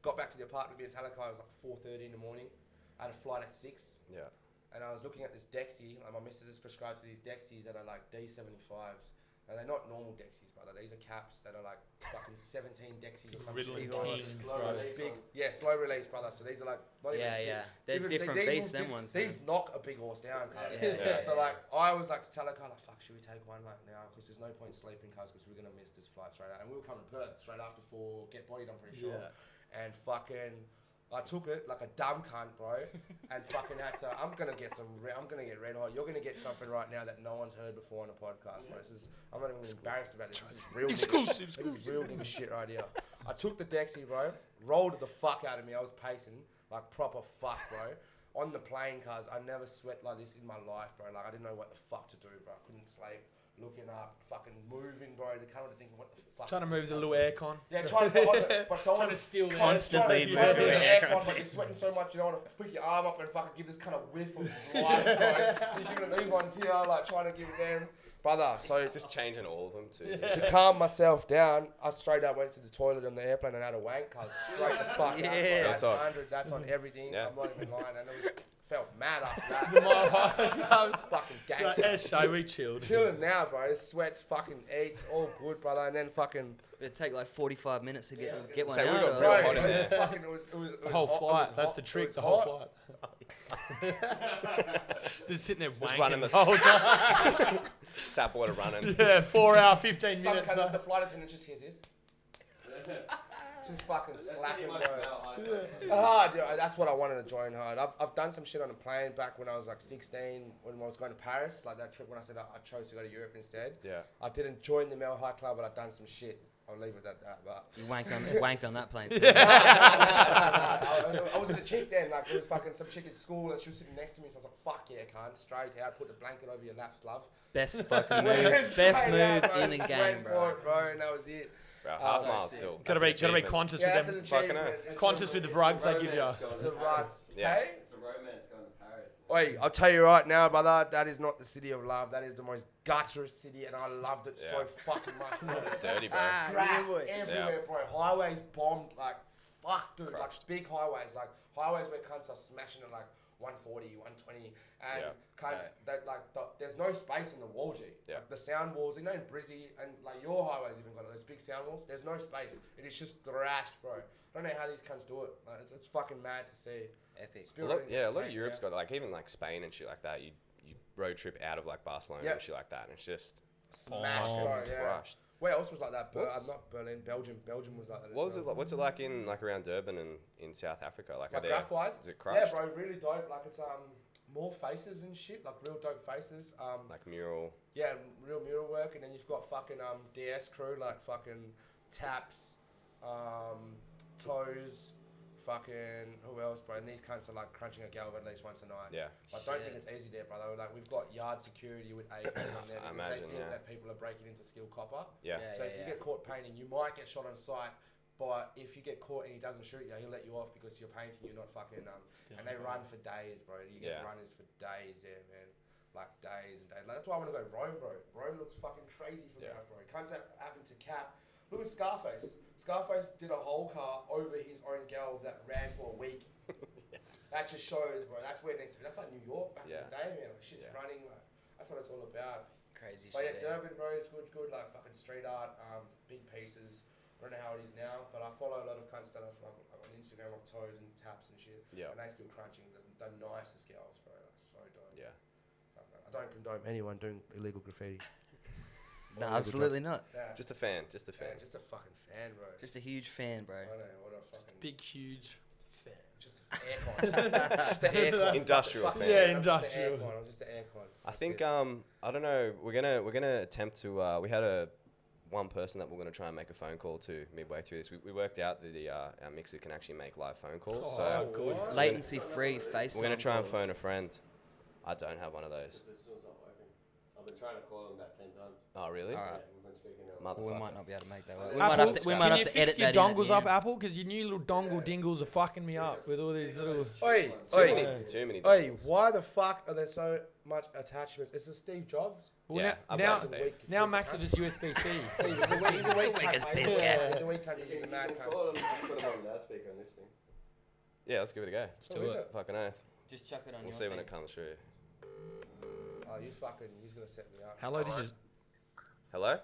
Got back to the apartment, me and Talakai, it was like 4:30 in the morning. I had a flight at 6. Yeah. And I was looking at this Dexy, like my missus is prescribed to these Dexys that are like D75s. And they're not normal Dexys, brother. These are caps that are like fucking 17 Dexys or something. Riddling Big teams, slow bro. release. Big, yeah, slow release, brother. So these are like not even Yeah, big. yeah. They're Even different these beasts, will them give- ones, These man. knock a big horse down, cuz. Yeah. So like, I was like to Talakai, like, fuck, should we take one like now? Because there's no point sleeping, cuz, because we're gonna miss this flight straight out. And we were coming to Perth straight after for Get Bodied, I'm pretty sure. Yeah. And fucking, I took it like a dumb cunt, bro, and fucking had to. I'm gonna get red hot. You're gonna get something right now that no one's heard before on a podcast, bro. I'm not even embarrassed about this. This is real Exclusive. This is real nigga shit right here. I took the Dexy, bro, rolled the fuck out of me. I was pacing like proper fuck, bro. On the plane, cuz I never sweat like this in my life, bro. Like I didn't know what the fuck to do, bro. I couldn't sleep. Looking up, fucking moving, bro. The camera thinking, what the fuck? Trying to move the little aircon. Yeah, trying to steal the Constantly moving moving the the aircon, but you're sweating so much, you don't want to put your arm up and fucking give this kind of whiff of life, bro. So you're giving these ones here, like trying to give them, brother. So Just changing all of them too. to calm myself down, I straight up went to the toilet on the airplane and had a wank, cuz straight the fuck out. Yeah. That's 100. That's on everything. Yeah. I'm not even lying, and it felt mad after that. Fucking gangster. Like, we chilled. Chilling now, bro. Sweats, fucking eats, all good, brother. And then fucking. It'd take like 45 minutes to get one So we out. got or- real Bro, hot in there. The whole flight. That's the trick. The whole flight. Just sitting there Just wanking running the the- whole time. Tap water running. Yeah, 4 hour, 15 Some minutes. kind of the flight attendant just hears this. Just fucking slapping, bro. Hard, that's what I wanted to join hard. I've done some shit on a plane back when I was like 16, when I was going to Paris, like that trip when I said I chose to go to Europe instead. Yeah. I didn't join the Mel High Club, but I've done some shit. I'll leave it at that. But You wanked on that plane too. I was with a chick then, like it was fucking some chick at school, and she was sitting next to me, so I was like, "Fuck yeah, cunt, straight out, put the blanket over your laps, love." Best fucking Went move. straight Best out, move bro, in the just game, went bro. for it, bro, and that was it. Bro, half so mile sick. still. Gotta That's be an achievement. conscious Yeah, with that's an them. Fucking achievement. Conscious with the rugs they give you. The rugs. Yeah. Hey? It's a romance going to Paris. Wait, I'll tell you right now, brother, that is not the city of love. That is the most gutterous city, and I loved it so Yeah. fucking much, bro. It's dirty, bro. Grass boy. everywhere, bro. Highways bombed like fuck, dude. Crushed. Like big highways, like highways where cunts are smashing at like 140, 120, and Yeah. cunts that like there's no space in the wall, G. Yeah. Like the sound walls, you know, in Brizzy and like your highways even got those big sound walls. There's no space. It is just thrashed, bro. I don't know how these cunts do it. Like, it's fucking mad to see. Epic. A lot of Europe's got like even like Spain and shit like that. You road trip out of like Barcelona Yep. and shit like that, and it's just Smashed, bro. Yeah. crushed. Where else was like that? What's- Not Berlin, Belgium. Belgium was like that. What as was it well. like? What's it like in like around Durban and in South Africa? Like, Like are graph wise? Is it Yeah, crushed? bro, really dope. Like it's more faces and shit, like real dope faces. Like mural. Yeah, real mural work, and then you've got fucking DS crew like fucking Taps, Toes, fucking who else, bro? And these cunts are like crunching a gal at least once a night. Yeah. I don't think it's easy there, brother. Like we've got yard security with AKs on there I because imagine, they think yeah. that people are breaking into skill copper. Yeah. So if you get caught painting, you might get shot on sight. But if you get caught and he doesn't shoot you, he'll let you off because you're painting. You're not fucking. And they run for days, bro. You get Yeah. runners for days, yeah, man. Like days and days. Like, that's why I want to go Rome, bro. Rome looks fucking crazy for Yeah. graph, bro. Cunts having to cap. Look at Scarface. Scarface did a whole car over his own girl that ran for a week. That just shows, bro. That's where it needs to be. That's like New York back in the day, man. Like, shit's running. Like, that's what it's all about. Crazy But yeah, shit. Durban, bro, is good. Like fucking street art, big pieces. I don't know how it is now, but I follow a lot of cunts that are from on Instagram, like Toes and Taps and shit. Yeah. And they still crunching the nicest girls, bro. Like so dope. Yeah. I don't condone anyone doing illegal graffiti. No, absolutely not. Yeah. Just a fan. Just a fan. Yeah, just a fucking fan, bro. Just a huge fan, bro. I don't know what a fucking Big, huge fan. just an aircon. Just an aircon. Industrial Fuck fan. Yeah, I'm just an industrial. aircon. I'm just an aircon. I That's think it. I don't know. We're gonna attempt to. We had one person that we're gonna try and make a phone call to midway through this. We worked out that our mixer can actually make live phone calls. so good. Latency free FaceTime. we're gonna try and calls. phone a friend. I don't have one of those. This one's not working. I've been trying to call him about 10 times. Oh really? Alright. Yeah, we've been speaking to him. Well, we Motherfucker. might not be able to make that work. Apple, We might have to, we can might Can have you to fix edit your that in at dongles the up, end. Apple? Because your new little dongle dingles are fucking me up with all these little. Oi, Too oi, many. Too many. oi! dongles. Why the fuck are there so much attachments? Is it Steve Jobs? Well, Yeah, I've now, liked Steve. now Macs are just USB-C. He's a weak cunt, as mate. Bace Kadet. He's a weak cunt. He's a mad You can cunt. call him, just put him on loudspeaker on this thing. Yeah, let's give it a go. Who is it? Fucking oath. Just chuck it on We'll your see when thing. it comes through. Oh, he's gonna set me up. Hello, this is. Hello.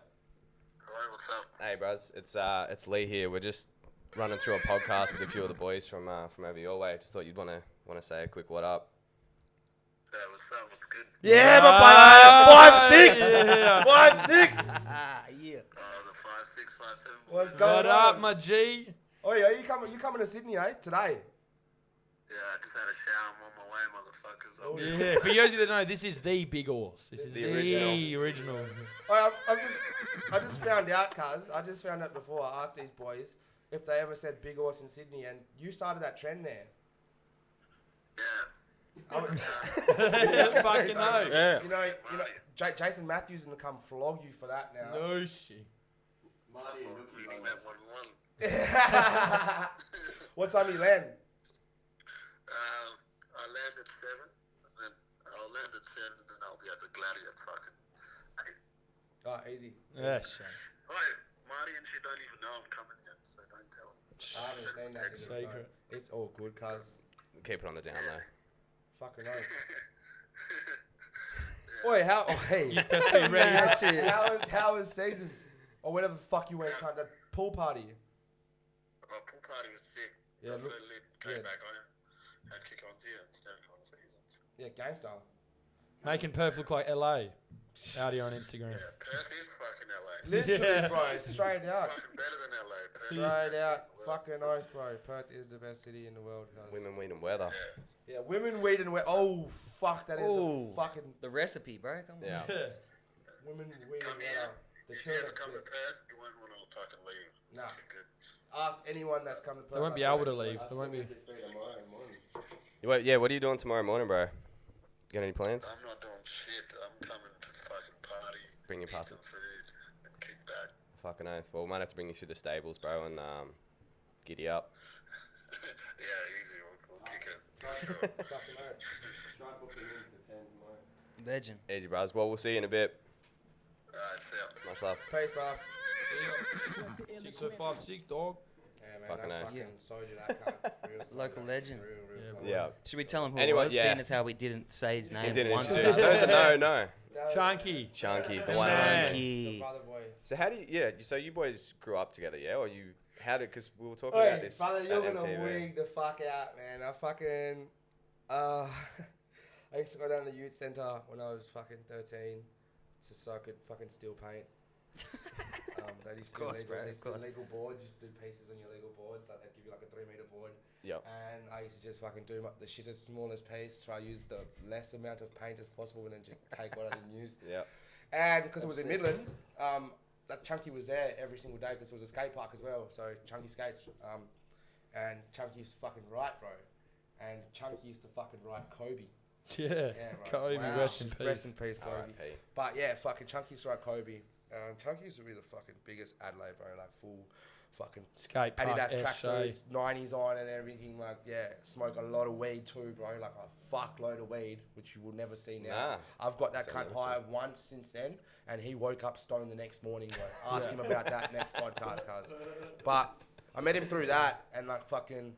Hello, what's up? Hey, bros. It's Lee here. We're just running through a podcast with a few of the boys from over your way. Just thought you'd wanna say a quick what up. Yeah, what's up? What's good? Yeah, my brother. 5'6". Yeah. 5'6". Ah, yeah. The 5'6", 5'7". What's boys. going What on? up, my G? Oh yeah, you coming to Sydney, eh? Today? Yeah, I just had a shower. I'm on my way, motherfuckers. Yeah, for those of you that know, this is the Big Horse. This is The the original. I just found out, cuz. I just found out before I asked these boys if they ever said Big Horse in Sydney, and you started that trend there. Yeah. Fucking no. Yeah. You know, Jason Matthews gonna come flog you for that now. No shit. Marty and Nookie Reading like that 1-1. What time you land? I land at 7, and then I'll land at 7, and then I'll be at the Gladiator at fucking 8. Oh, easy. Yeah, shame. Right, Marty and she don't even know I'm coming yet, so don't tell them. I haven't seen that. Yet, so Secret. it's all good, cuz. Keep it on the down low. Fucking right. Oi, how? Oh, hey. How was seasons? Or whatever the fuck you went to that pool party. My pool party was sick. Yeah, I so look- lit, came yeah. back on, had kick on here instead of on seasons. Yeah, gangster. Making Perth look like LA. Out here on Instagram. Yeah, Perth is fucking LA. Literally, Yeah. bro. Straight out. Fucking better than LA. Perth Straight out. Well, Fucking nice, bro. Perth is the best city in the world, cuz. Women, weed, and weather. Yeah, women, weed, and oh, fuck, that is Ooh. a fucking The recipe, bro. Come on. Yeah. women, weed, Come and here. The If you ever children. come to Perth, you won't want to fucking leave. It's Nah. too good. Ask anyone that's come to Perth. They won't be like able to that. leave. They won't be. tomorrow morning. Yeah, what are you doing tomorrow morning, bro? Got any plans? I'm not doing shit. I'm coming to fucking party, Bring your eat passes. some food, and kick back. Fucking oath. Well, we might have to bring you through the stables, bro, and giddy up. Yeah, easy. We'll kick it. Fucking right. Try booking in for 10 tomorrow. Legend. Easy, bros. Well, we'll see you in a bit. So. Much love. Peace, bro. 6056, dog. Yeah, man, Fucking that's A. fucking Yeah. soldier, that cunt. Real Local soldier. legend. Real soldier. Yeah. Should we tell him who Anyway, it was, yeah. seeing as how we didn't say his name He didn't once? introduce. Those are no. Chunky. Chunky, the Man. one. The Chunky. brother boy. So how do you? Yeah. So you boys grew up together, yeah? Or you? How did? Because we were talking Oi, about this brother, you're at gonna MTV. wig the fuck out, man. I fucking, I used to go down to the youth centre when I was fucking 13, just so I could fucking steal paint. They used to Of course, do bro, legal, of course. legal boards. You used to do pieces on your legal boards, like they'd give you like a 3-meter board. Yep. And I used to just fucking do the shittest, smallest piece, try to use the less amount of paint as possible, and then just take what I didn't use. Yeah. And because it was in Midland, that Chunky was there every single day because it was a skate park as well. So Chunky skates, and Chunky used to fucking write, bro. And Chunky used to fucking write Kobe. Yeah. right. Kobe, Wow. rest in Rest peace. in peace, Kobe. R.I.P. But yeah, fucking Chunky used to write Kobe. Chunky used to be the fucking biggest Adelaide, bro. Like full fucking Skate park, Adidas SJ. tracksuits, 90s on and everything. Like, yeah, smoke a lot of weed too, bro. Like a fuckload of weed, which you will never see now. Nah. I've got that That's cunt never high once since then, and he woke up stoned the next morning, bro. Ask him about that next podcast, cuz. But I met him through that, and like fucking,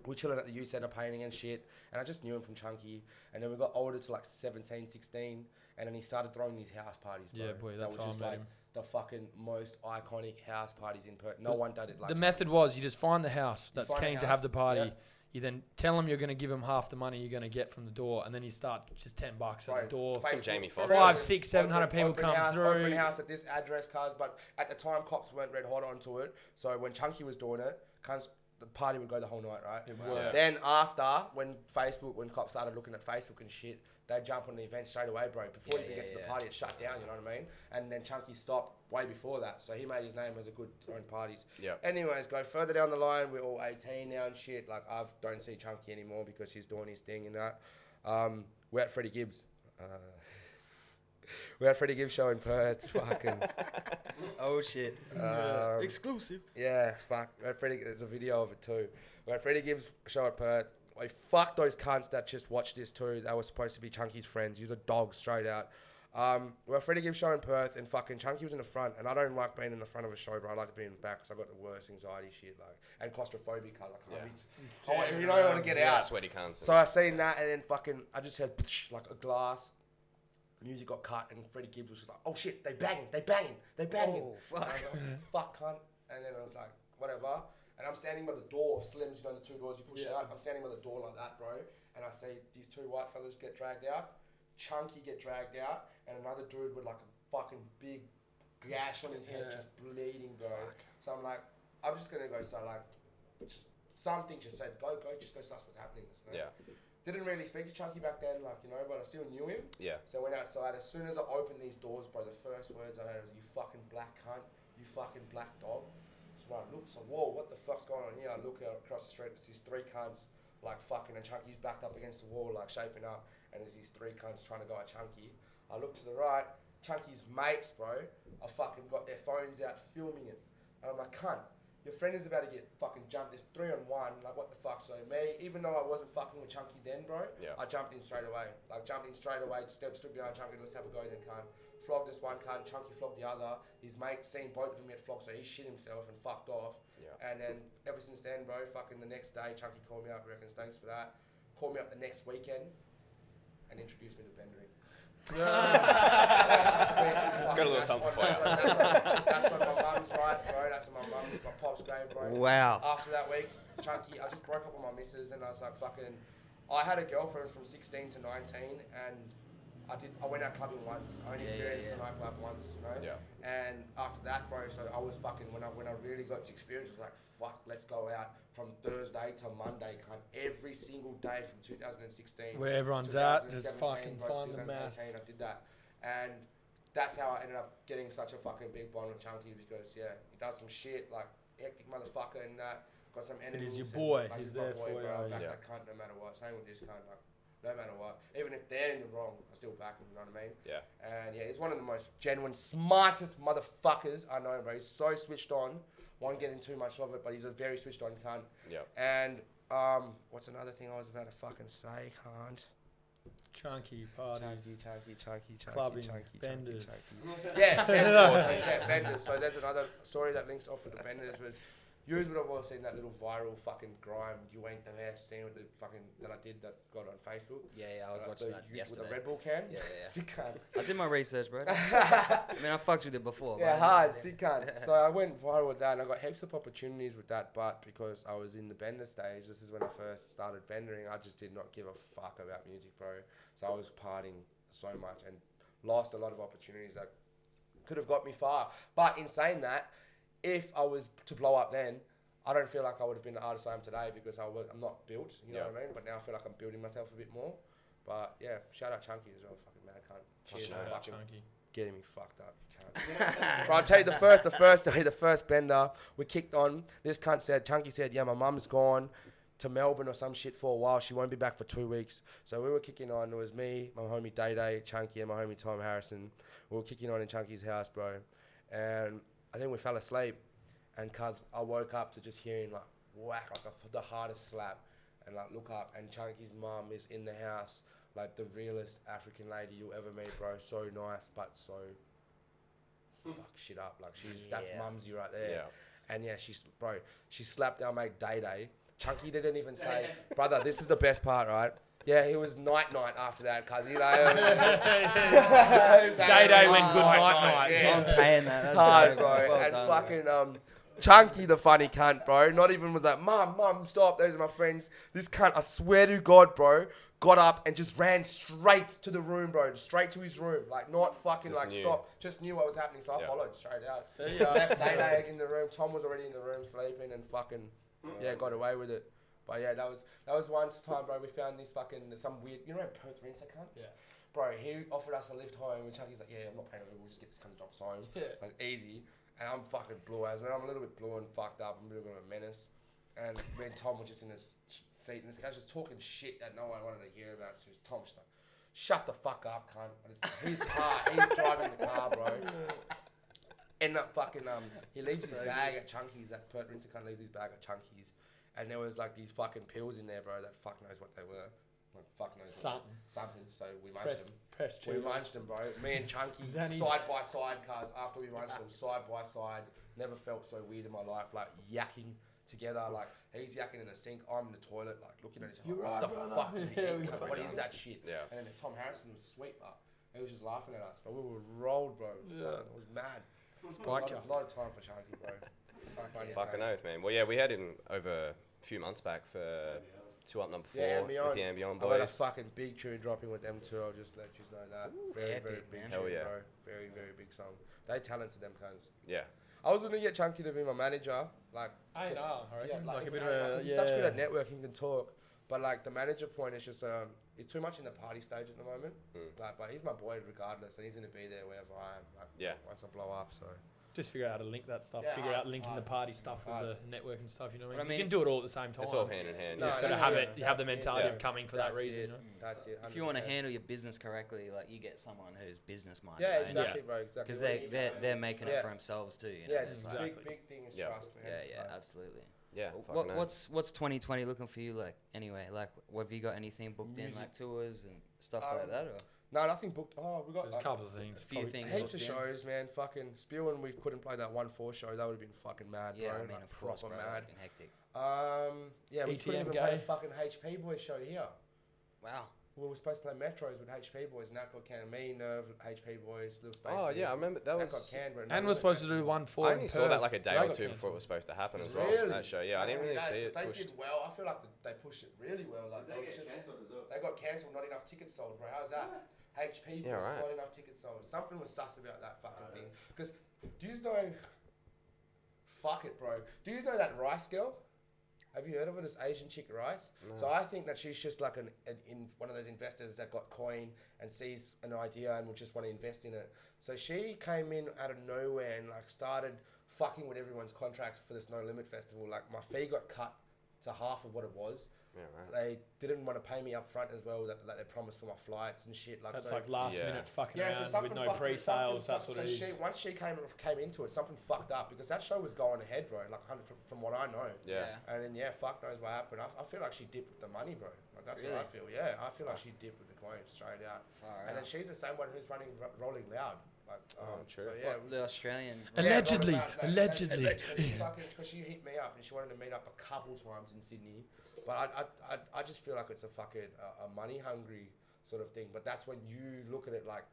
we chilling at the youth centre painting and shit, and I just knew him from Chunky, and then we got older to like 17, 16, and then he started throwing these house parties, bro. Yeah, boy, That that's was how I just met like him. the fucking most iconic house parties in Perth. No one did it like The Chunky. method was you just find the house that's find a keen to house, have the party. yeah. You then tell them you're going to give them half the money you're going to get from the door, and then you start just $10 at Right. the door. Facebook, Jamie Foxx. 500, 600, 700 people open come house, through. Open house at this address, cars. But at the time, cops weren't red hot onto it. So when Chunky was doing it, cunts, the party would go the whole night, right? worked. Then after, when cops started looking at Facebook and shit, they'd jump on the event straight away, bro. Before you even get to the party, it's shut down, you know what I mean? And then Chunky stopped way before that. So he made his name as a good throwing parties. Yep. Anyways, go further down the line, we're all 18 now and shit. Like, I don't see Chunky anymore because he's doing his thing and that. We're at Freddie Gibbs. We're at Freddie Gibbs show in Perth. Fucking. Oh shit. Exclusive. Yeah, fuck. We're at Freddie, there's a video of it too. We're at Freddie Gibbs show at Perth. Like, fuck those cunts that just watched this too. They were supposed to be Chunky's friends. He's a dog straight out. We're at Freddie Gibbs show in Perth, and fucking Chunky was in the front, and I don't like being in the front of a show, bro. I like to be in the back because I got the worst anxiety shit, like, and claustrophobic, cause I can't be. You know, I want to get out. Sweaty cunts. So I seen that, and then fucking, I just heard like a glass. Music got cut, and Freddie Gibbs was just like, "Oh shit, they banging." Oh, fuck. And I was like, "Fuck, cunt." And then I was like, "Whatever." And I'm standing by the door of Slim's, you know, the two doors you push out. I'm standing by the door like that, bro. And I see these two white fellas get dragged out, Chunky get dragged out, and another dude with like a fucking big gash on his head, just bleeding, bro. So I'm like, I'm just gonna go start like, just something just said, go, just go suss what's happening. You know? Yeah. Didn't really speak to Chunky back then, like, you know, but I still knew him. Yeah. So I went outside. As soon as I opened these doors, bro, the first words I heard was, "You fucking black cunt, you fucking black dog." So I look, so whoa, what the fuck's going on here? I look out across the street, there's these 3 cunts, like fucking, and Chunky's backed up against the wall, like shaping up, and there's these 3 cunts trying to go at Chunky. I look to the right, Chunky's mates, bro, are fucking got their phones out filming it. And I'm like, cunt, your friend is about to get fucking jumped. There's 3-on-1. Like, what the fuck? So me, even though I wasn't fucking with Chunky then, bro, I jumped in straight away. Like, stood behind Chunky. Let's have a go then, cunt. Flogged this one cunt. Chunky flogged the other. His mate seen both of them get flogged, so he shit himself and fucked off. Yeah. And then ever since then, bro, fucking the next day, Chunky called me up. Reckons thanks for that. Called me up the next weekend and introduced me to bendering. Got a little something for you. That's on my mum's life, bro. That's on my pop's grave, bro. Wow. After that week, Chunky, I just broke up with my missus, and I was like, fucking. I had a girlfriend from 16 to 19, and I went out clubbing once. I only experienced the nightclub once, you know. Yeah. And after that, bro, so I was fucking when I really got to experience, it was like, fuck, let's go out from Thursday to Monday, cunt, every single day from 2016. Where everyone's at, just fucking find the mass. I did that, and that's how I ended up getting such a fucking big bond with Chunky, because he does some shit like hectic motherfucker and that. Got some enemies. And he's your boy. Like, he's my there boy, for bro. you. I back that cunt no matter what. Same with this cunt. Like, no matter what. Even if they're in the wrong, I still back him, you know what I mean? Yeah. And yeah, he's one of the most genuine, smartest motherfuckers I know, bro. He's so switched on. Won't get into too much of it, but he's a very switched on cunt. Yeah. And what's another thing I was about to fucking say, cunt? Chunky parties. Chunky. Clubbing. Benders. Yeah, benders. Yeah, benders. So there's another story that links off with the benders was, you would have all seen that little viral fucking grime, you ain't the best thing with the fucking, that I did that got on Facebook. Yeah, I was watching that yesterday. With the Red Bull can? Yeah. Sick cunt. I did my research, bro. I mean, I fucked with it before. Yeah, hard, sick cunt. So I went viral with that, and I got heaps of opportunities with that, but because I was in the bender stage, this is when I first started bendering, I just did not give a fuck about music, bro. So I was partying so much and lost a lot of opportunities that could have got me far. But in saying that, if I was to blow up then, I don't feel like I would have been the artist I am today, because I'm not built, you know what I mean? But now I feel like I'm building myself a bit more. But yeah, shout out Chunky as well, fucking mad cunt. Cheers for fucking getting me fucked up, you cunt. Bro, I'll tell you the first bender, we kicked on. This cunt said, Chunky said, yeah, my mum's gone to Melbourne or some shit for a while. She won't be back for 2 weeks. So we were kicking on. It was me, my homie Day, Chunky, and my homie Tom Harrison. We were kicking on in Chunky's house, bro. And I think we fell asleep. And cuz I woke up to just hearing like whack, like the hardest slap, and like look up, and Chunky's mum is in the house, like the realest African lady you'll ever meet, bro. So nice, but so fuck shit up. Like that's mumsy right there. Yeah. And yeah, she slapped our mate Day. Chunky didn't even say, brother, this is the best part, right? Yeah, it was night after that, cuz you know. Day went good night. Yeah. I'm paying that. That's hard, bro. Well and done, fucking bro. Chunky the funny cunt, bro. Not even was like, Mum, stop. Those are my friends. This cunt, I swear to God, bro, got up and just ran straight to the room, bro. Straight to his room. Like, not fucking Just like knew. Stop. Just knew what was happening, so I followed straight out. See ya. Left Day in the room. Tom was already in the room sleeping and fucking, got away with it. But yeah, that was one time, bro. We found this fucking some weird. You know, Perth Rinser cunt. Yeah. Bro, he offered us a lift home, and Chunky's like, "Yeah, I'm not paying it. We'll just get this cunt drops home." Yeah. Like easy. And I'm fucking blue as well. I'm a little bit blue and fucked up. I'm a little bit of a menace. And me and Tom were just in this seat, and this guy's just talking shit that no one wanted to hear about. So Tom's just like, "Shut the fuck up, cunt." And it's his car. He's driving the car, bro. End up fucking he leaves his bag at Chunky's. That Perth Rinser cunt leaves his bag at Chunky's. And there was like these fucking pills in there, bro, that fuck knows what they were. Like, fuck knows. Something. So we munched them. We munched them, bro. Me and Chunky, side by side, cars. After we munched them, side by side. Never felt so weird in my life. Like, yakking together. Like, he's yakking in the sink. I'm in the toilet, like, looking at each other. What the fuck did he eat? What is that shit? Yeah. And then Tom Harrison was sweet, but he was just laughing at us. But we were rolled, bro. It was mad. Spiked you. A lot of time for Chunky, bro. Fucking oath, man. Well, yeah, we had him over a few months back for 2 Up Number 4 with the Ambient Boys. I got a fucking big tune dropping with them too. I'll just let you know that. Very big man. tune, Hell yeah. bro. Very big song. They talented them cunts. Yeah. I was gonna get Chunky to be my manager, like. I just- know, I reckon. Like a if bit it of ain't, a, like, he's such good at networking, can talk. But like the manager point is just it's too much in the party stage at the moment. Like, but he's my boy regardless, and he's gonna be there wherever I am. Like, Yeah. Once I blow up, so. Just figure out how to link that stuff. Yeah, figure out linking hard. the party stuff with Hard. the networking stuff. You know what I But I mean? You mean, can do it all at the same time. It's all hand in hand. You just No, gotta that's have it. it. You have the That's it. mentality Yeah. of coming for that That's reason. it. You know? That's it. If you want to 100%. handle your business correctly, like you get someone who's business minded. Yeah, exactly, bro. Exactly. Because they're making it Yeah. for themselves too. You know? Yeah, It's just like- Exactly. big thing is Yeah. trust, man. yeah, Like, absolutely. Yeah. What, what's 2020 looking for you like? Anyway, like, have you got anything booked in, Music. like tours and stuff like that? Or? No, nothing booked. Oh, we got There's a couple of things. A few things heaps booked of in. shows, man. Fucking Spiel, and we couldn't play that 1-4 show. That would have been fucking mad, Yeah, bro. I mean, like, of course, proper bro. mad. Fucking hectic. Yeah, we couldn't ETM even play gay. a fucking HP Boys show here. Wow. We were supposed to play Metros with HP Boys, and that got canned. Me, Nerve, HP Boys, Little Space. Oh yeah, I remember that That was. got canned, bro. And we're supposed to do 1-4. I only saw that like a day or two before it was supposed to happen as well. Really? That show, yeah, I didn't really see it They pushed. did well. I feel like they pushed it really well. Like They it was get just, cancelled as well. they got cancelled. Not enough tickets sold, bro. How's that? HP Boys, Yeah, right. not enough tickets sold. Something was sus about that fucking thing. Because do you know? Fuck it, bro. Do you know that Rice girl? Have you heard of her? This Asian chick, Rice. No. So I think that she's just like in one of those investors that got coin and sees an idea and will just want to invest in it. So she came in out of nowhere and like started fucking with everyone's contracts for this No Limit festival. Like my fee got cut to half of what it was. Yeah, right. They didn't want to pay me up front as well. That they promised for my flights and shit. Like That's so, like last Yeah. minute fucking yeah, so around something with no fucked- pre-sales. That's something- what it so is. once she came into it, something fucked up because that show was going ahead, bro. Like from what I know. Yeah. And then fuck knows what happened. I feel like she dipped with the money, bro. Like that's what I feel. Yeah, I feel like she dipped with the coin straight out. Far And then out. she's the same one who's running Rolling Loud. Like, true. So, yeah. What, the Australian. Allegedly, Rolling Loud, no, allegedly. Because she hit me up and she wanted to meet up a couple times in Sydney, but I just feel like it's a fucking a money hungry sort of thing. But that's when you look at it like.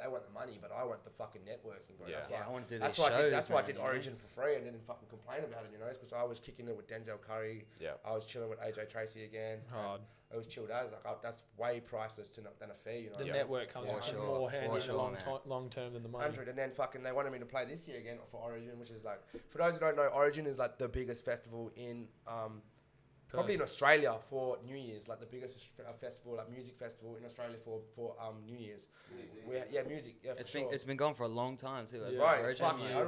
They want the money, but I want the fucking networking, bro. Yeah. That's why, Yeah, I wanna do that's these why I did, shows, that's why I man, did you know? Origin for free and didn't fucking complain about it, you know, because I was kicking it with Denzel Curry. Yeah. I was chilling with AJ Tracy again. Hard. It was chilled as like that's way priceless than a fee, you know. The Yeah. network comes For much sure, more for handy in the sure, man. long term than the money. 100, and then fucking they wanted me to play this year again for Origin, which is like, for those who don't know, Origin is like the biggest festival in probably in Australia for New Year's, like the biggest festival, like music festival in Australia for New Year's. Music. Yeah, It's for been sure. it's been gone for a long time too. It's Yeah. like Right, Origin, fuck like, yeah. I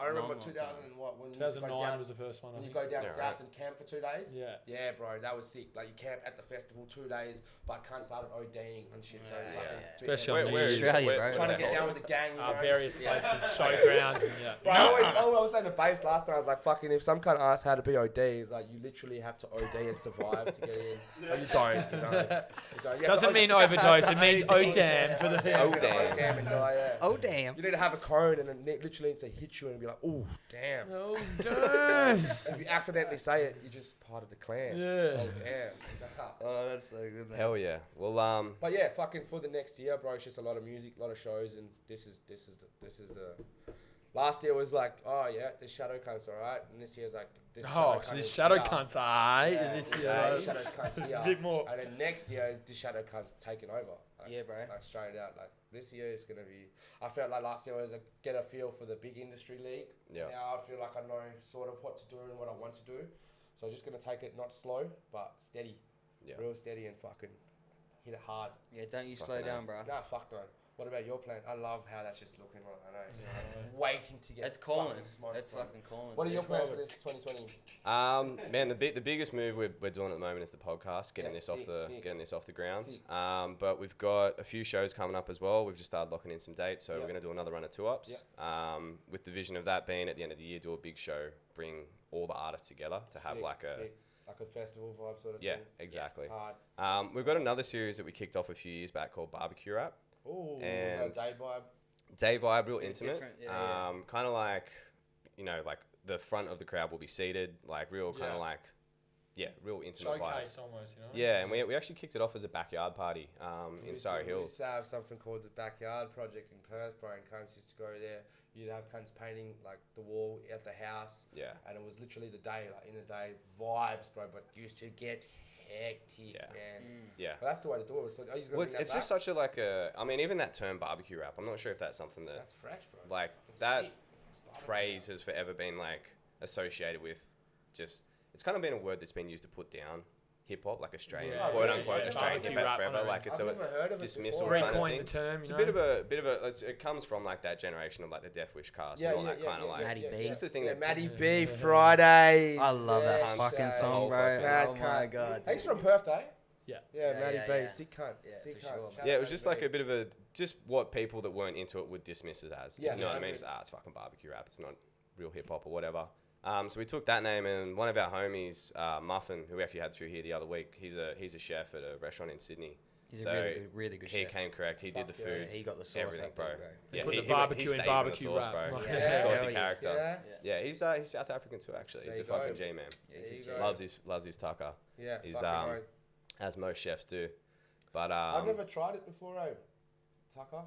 remember long 2000 time. and what when you used to go 2009 down, was the first one. I when you think. go down Yeah, south right. and camp for 2 days. Yeah. Yeah, bro, that was sick. Like you camp at the festival 2 days, but can't start at ODing and shit. So it's Yeah, fucking yeah. Especially Where, on where these is Australia, where, bro. where trying to the get hell- down with the gang. You know? Various places, showgrounds, and yeah. But I was saying to Bace last time, I was like, fucking, if some kind of asked how to be OD, it's like, you literally have to OD and survive to get in. But you don't, you know. You don't. You have Doesn't to mean OD. overdose, it means OD, oh damn for the. Oh, damn. damn and die, yeah. Oh damn! You need to have a cone and it literally needs to hit you and be like, oh, damn. Oh damn. And if you accidentally say it, you're just part of the clan. Yeah. Oh, damn. Oh, that's so good, man. Hell yeah. Well, But yeah, fucking for the next year, bro, it's just a lot of music, a lot of shows, and this is the. Last year was like, oh yeah, this shadow cunt's alright, and this year's like this. Oh, so this shadow here. cunt's alright. Yeah, This yeah, year. this shadow's cunt's here. A bit more. And then next year is this shadow cunt's taking over. Like, Yeah, bro. Like straight out, like this year is gonna be. I felt like last year was a get a feel for the big industry league. Yeah. Now I feel like I know sort of what to do and what I want to do, so I'm just gonna take it not slow but steady, Yeah. real steady and fucking hit it hard. Yeah, don't you slow Fucking down, bro. Nah, fuck no. What about your plan? I love how that's just looking like, I know. Just like waiting to get That's calling. fucking smoked, That's bro. fucking calling. What are your dude. plans for this 2020? man, the biggest move we're doing at the moment is the podcast, getting Yeah, this off sick, the sick. getting this off the ground. Sick. But we've got a few shows coming up as well. We've just started locking in some dates, so Yeah. we're going to do another run of 2-ups. With the vision of that being at the end of the year, do a big show, bring all the artists together to have Sick, like a sick. Like a festival vibe sort of yeah, thing. exactly. Hard. We've got another series that we kicked off a few years back called Barbecue Rap. Ooh, And- day vibe. Day vibe, real Bit intimate. different, yeah, Kind of like, like the front of the crowd will be seated, like real kind Yeah. of like, real intimate vibes. Showcase almost, you know. Yeah, and we actually kicked it off as a backyard party in Surrey We Hills. used to have something called the Backyard Project in Perth, bro, and cunts used to go there. You'd have cunts painting like the wall at the house. Yeah. And it was literally the day, like in the day, vibes, bro, but used to get hectic, Yeah. man. Yeah. But that's the way to do it. So, are you gonna Well, bring it's that just back? such a like a. I mean, even that term barbecue rap. I'm not sure if that's something that That's fresh, bro. like Fucking that. sick. phrase has forever been like associated with just. It's kind of been a word that's been used to put down hip hop, like Australian, quote unquote Australian hip hop forever. Like it's I've a never heard of it dismissal before. kind of Recoined thing. the term, It's you a know? bit of a. It comes from like that generation of like the Death Wish cast and all that kind of like. Matty B. It's just the thing Yeah, that Matty B, Friday. I love that Yeah, fucking so- song, bro. Mad Oh my cunt. god. He's from Perth, eh? Yeah. Yeah, Yeah, Matty yeah, B, yeah. sick cunt. Yeah, Sick for cunt. sure, Shout Yeah, it out was just Matty like a B. bit of a just what people that weren't into it would dismiss it as. Yeah, You know what I mean? agreed. Just, it's fucking barbecue rap. It's not real hip hop or whatever. So we took that name, and one of our homies, Muffin, who we actually had through here the other week, he's a chef at a restaurant in Sydney. He's So a really good he chef. came correct. He did the Fuck food. Yeah, he got the sauce everything, up there, bro. Yeah, Put the he barbecue in stays barbecue the sauce, wrap. bro. Yeah. He's a saucy Hell yeah. character. Yeah. Yeah, he's South African too. Actually, There he's a you go. fucking G man. Yeah, he's a There you G. go. Loves his tucker. Yeah, He's fucking right. as most chefs do. But I've never tried it before, eh? Tucker?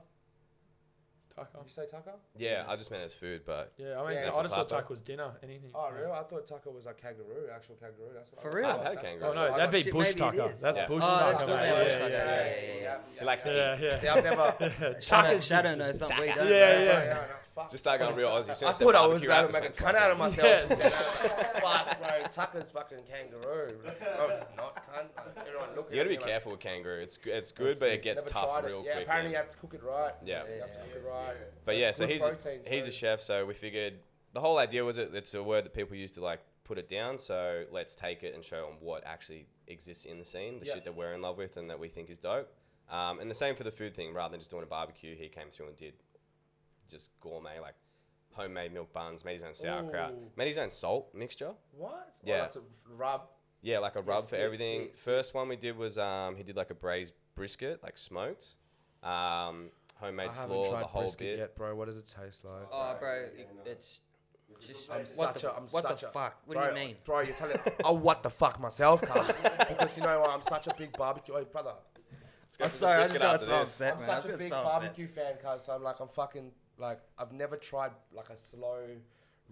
Tucker. Did you say Tucker? yeah, I just meant as food, but Yeah, I mean, Yeah, I just thought taco. Tucker was dinner. Anything. Oh, really? I thought Tucker was like kangaroo, actual kangaroo. That's what For I real? thought. I've had That's- kangaroo. that's Oh what no, I that'd got. be Shit, bush maybe it tucker. is. That's Yeah. bush Oh, that's tucker. still mate. bad bush Yeah, tucker. yeah, Yeah. he likes to yeah. See, I've never. Shadow knows something we don't. Yeah, bro. yeah. No, fuck. just start going real Aussie. I thought I was about to make a cut cunt out of myself. Yeah. Fuck, bro. Tucker's fucking kangaroo. No, it's not cunt. Everyone looking You gotta at be me like, careful with kangaroo. It's good, but it gets never tough tried it. real Yeah, quick. apparently man. you have to cook it right. Yeah. You have to cook it right. But yeah, It's so good he's protein, a so- chef, so we figured the whole idea was it's a word that people use to like put it down. So let's take it and show them what actually exists in the scene, the Yeah. shit that we're in love with and that we think is dope. And the same for the food thing. Rather than just doing a barbecue, he came through and did just gourmet, like homemade milk buns, made his own sauerkraut, Ooh. made his own salt mixture. What? Yeah. Oh, that's a rub. Yeah, like a rub for sick, everything. sick, First one we did was he did like a braised brisket, like smoked, homemade slaw, the whole bit. yet, bro. What does it taste like? Oh, bro, it's just I'm what such the a- fuck? What bro, do you mean? Bro, you're telling oh, what the fuck myself, cuz. Because you know what? I'm such a big barbecue. Oh, brother. Let's go I'm for the sorry, I just brisket got after so this. upset, I'm man. I such a got big so upset. barbecue fan, cuz. So I'm like, I'm fucking, like, I've never tried, like, a slow, really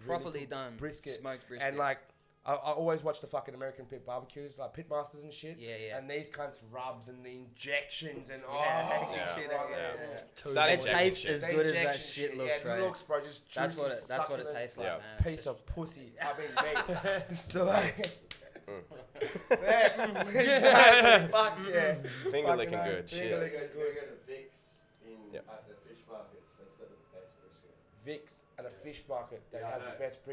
Properly good done brisket. smoked brisket. And, like, I always watch the fucking American pit barbecues, like Pitmasters and shit. Yeah, yeah. And these cunts rubs and the injections and Yeah, oh, yeah, shit, bro, yeah. Starting It injecting tastes shit. as The good as that injection shit looks, yeah, bro. It looks, bro, just That's what juicy, that's what it succulent tastes like, Yeah. man. It's Piece just- of pussy. I mean, meat. So like, Mm. exactly. Fuck yeah. Finger Fucking licking hell. good. Finger Shit. licking Go good. get a Vic's Yep. at the fish markets. That's got the best brisket. Vic's at a fish market that Yeah, I has know. the best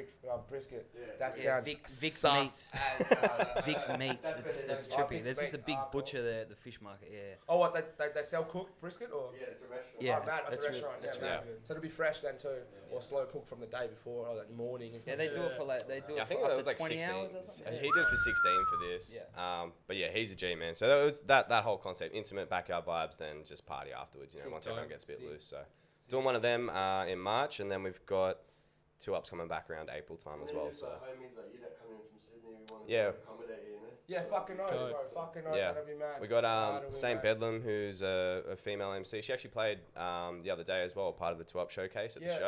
brisket. Yeah, That it's Yeah, sounds Vic's sus meats. as- Vic's meats. That's It's what Oh, trippy. Vic's There's just a meats big are butcher there at the fish market. Yeah. Oh, what they sell cooked brisket or? Yeah, it's a restaurant. Yeah, Oh, mad, that's a that's real- restaurant. that's yeah, real mad. good. So it'll be fresh then too, or slow cooked from the day before or that morning. And Yeah, stuff. they do it for like they do Yeah, I it think for that up was to like 20 16. hours or something. He did it for 16 for this. Yeah. But yeah, he's a G man. So that was that whole concept, intimate backyard vibes, then just party afterwards. You know, Sick, once everyone dope, gets a bit sick. loose. So doing one of them in March, and then we've got 2 ups coming back around April time as And then well. you've So got homies like you that come in from Sydney who want Yeah. to accommodate you, you know? Yeah, fucking oath, Good. bro. Fucking oath. Yeah. That'd be mad. we got That'd be Saint mad. Bedlam, who's a female MC. She actually played the other day as well, part of the 2 up showcase at the Yeah.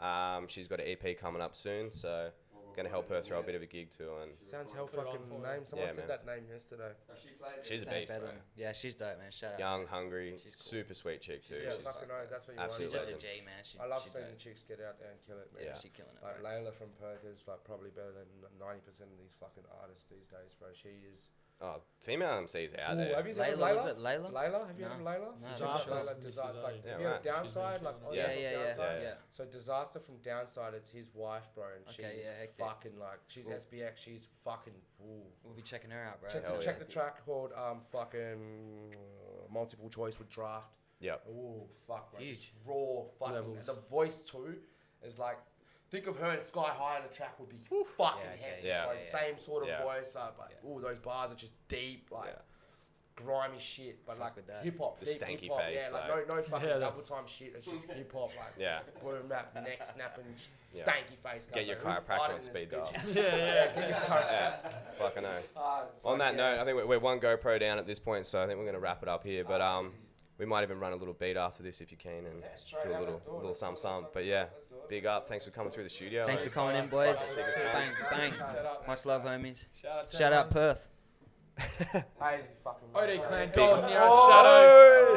show. She's got an EP coming up soon, so gonna help her throw a bit of a gig too. And Sounds hell Put it on fucking for her. name. Someone Yeah, said man. that name yesterday. She played she's a Saint beast, bro. Bedlam. Yeah, she's dope, man. Shout out. Young, hungry, She's cool. super sweet chick too. Yeah, She's fucking oath. That's what you want. absolute She's just a legend. G, man. I love she's seeing dope. the chicks get out there and kill it, man. Yeah. She's killing it, Like bro. Layla from Perth is like probably better than 90% of these fucking artists these days, bro. She is. Oh, female MCs out Ooh, there. have you heard of Layla, Layla? was it Layla? Layla, have you heard of No. Layla? No, Disaster. Layla, This is Disaster. Like, Yeah, have you heard right. of Downside? Like, She's Yeah. Ozzy from Yeah, Downside? yeah. So Disaster from Downside, it's his wife, bro, and Okay, she's yeah, hectic. fucking like she's SBX. She's fucking. Ooh. We'll be checking her out, bro. Check, Hell check yeah. the track called fucking multiple choice with draft. Yep. Ooh, fuck, bro. Huge. Just raw, fucking. Levels. And the voice too is like. Think of her and Sky High on the track would be fucking Yeah, okay, hectic. yeah, Like, yeah. same sort of Yeah. voice, like ooh, those bars are just deep, like Yeah. grimy shit, but Fuck like with that. hip hop, The deep stanky hip-hop, face, yeah, like like- no fucking Yeah, double time shit. It's just hip hop, like Yeah. boom, that neck snapping, Yeah. stanky face. Get your guys, like, who's chiropractor fighting on this speed bitch? dial. Yeah. Get your chiropractor. Yeah. Fucking oath. On Fuck that yeah. note, I think we're 1 GoPro down at this point, so I think we're gonna wrap it up here. But we might even run a little beat after this if you can, and Yeah, straight do a out, little let's do it, little let's do it, some. let's But do it, yeah, let's do it. big up. Thanks for coming through the studio. Thanks for mate. coming in, boys. Sick as Bang, fuck. bang. Set up, Much love, homies. Shout Shout out Perth. Hazy fucking. OD man. Clan, Big- Golden Arrow, Shadow.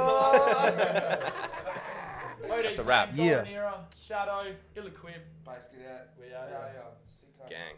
That's a wrap. Golden Era, Shadow, Ill-Equip. Bace Kadet. We are. Yeah. See, cunts. Gang.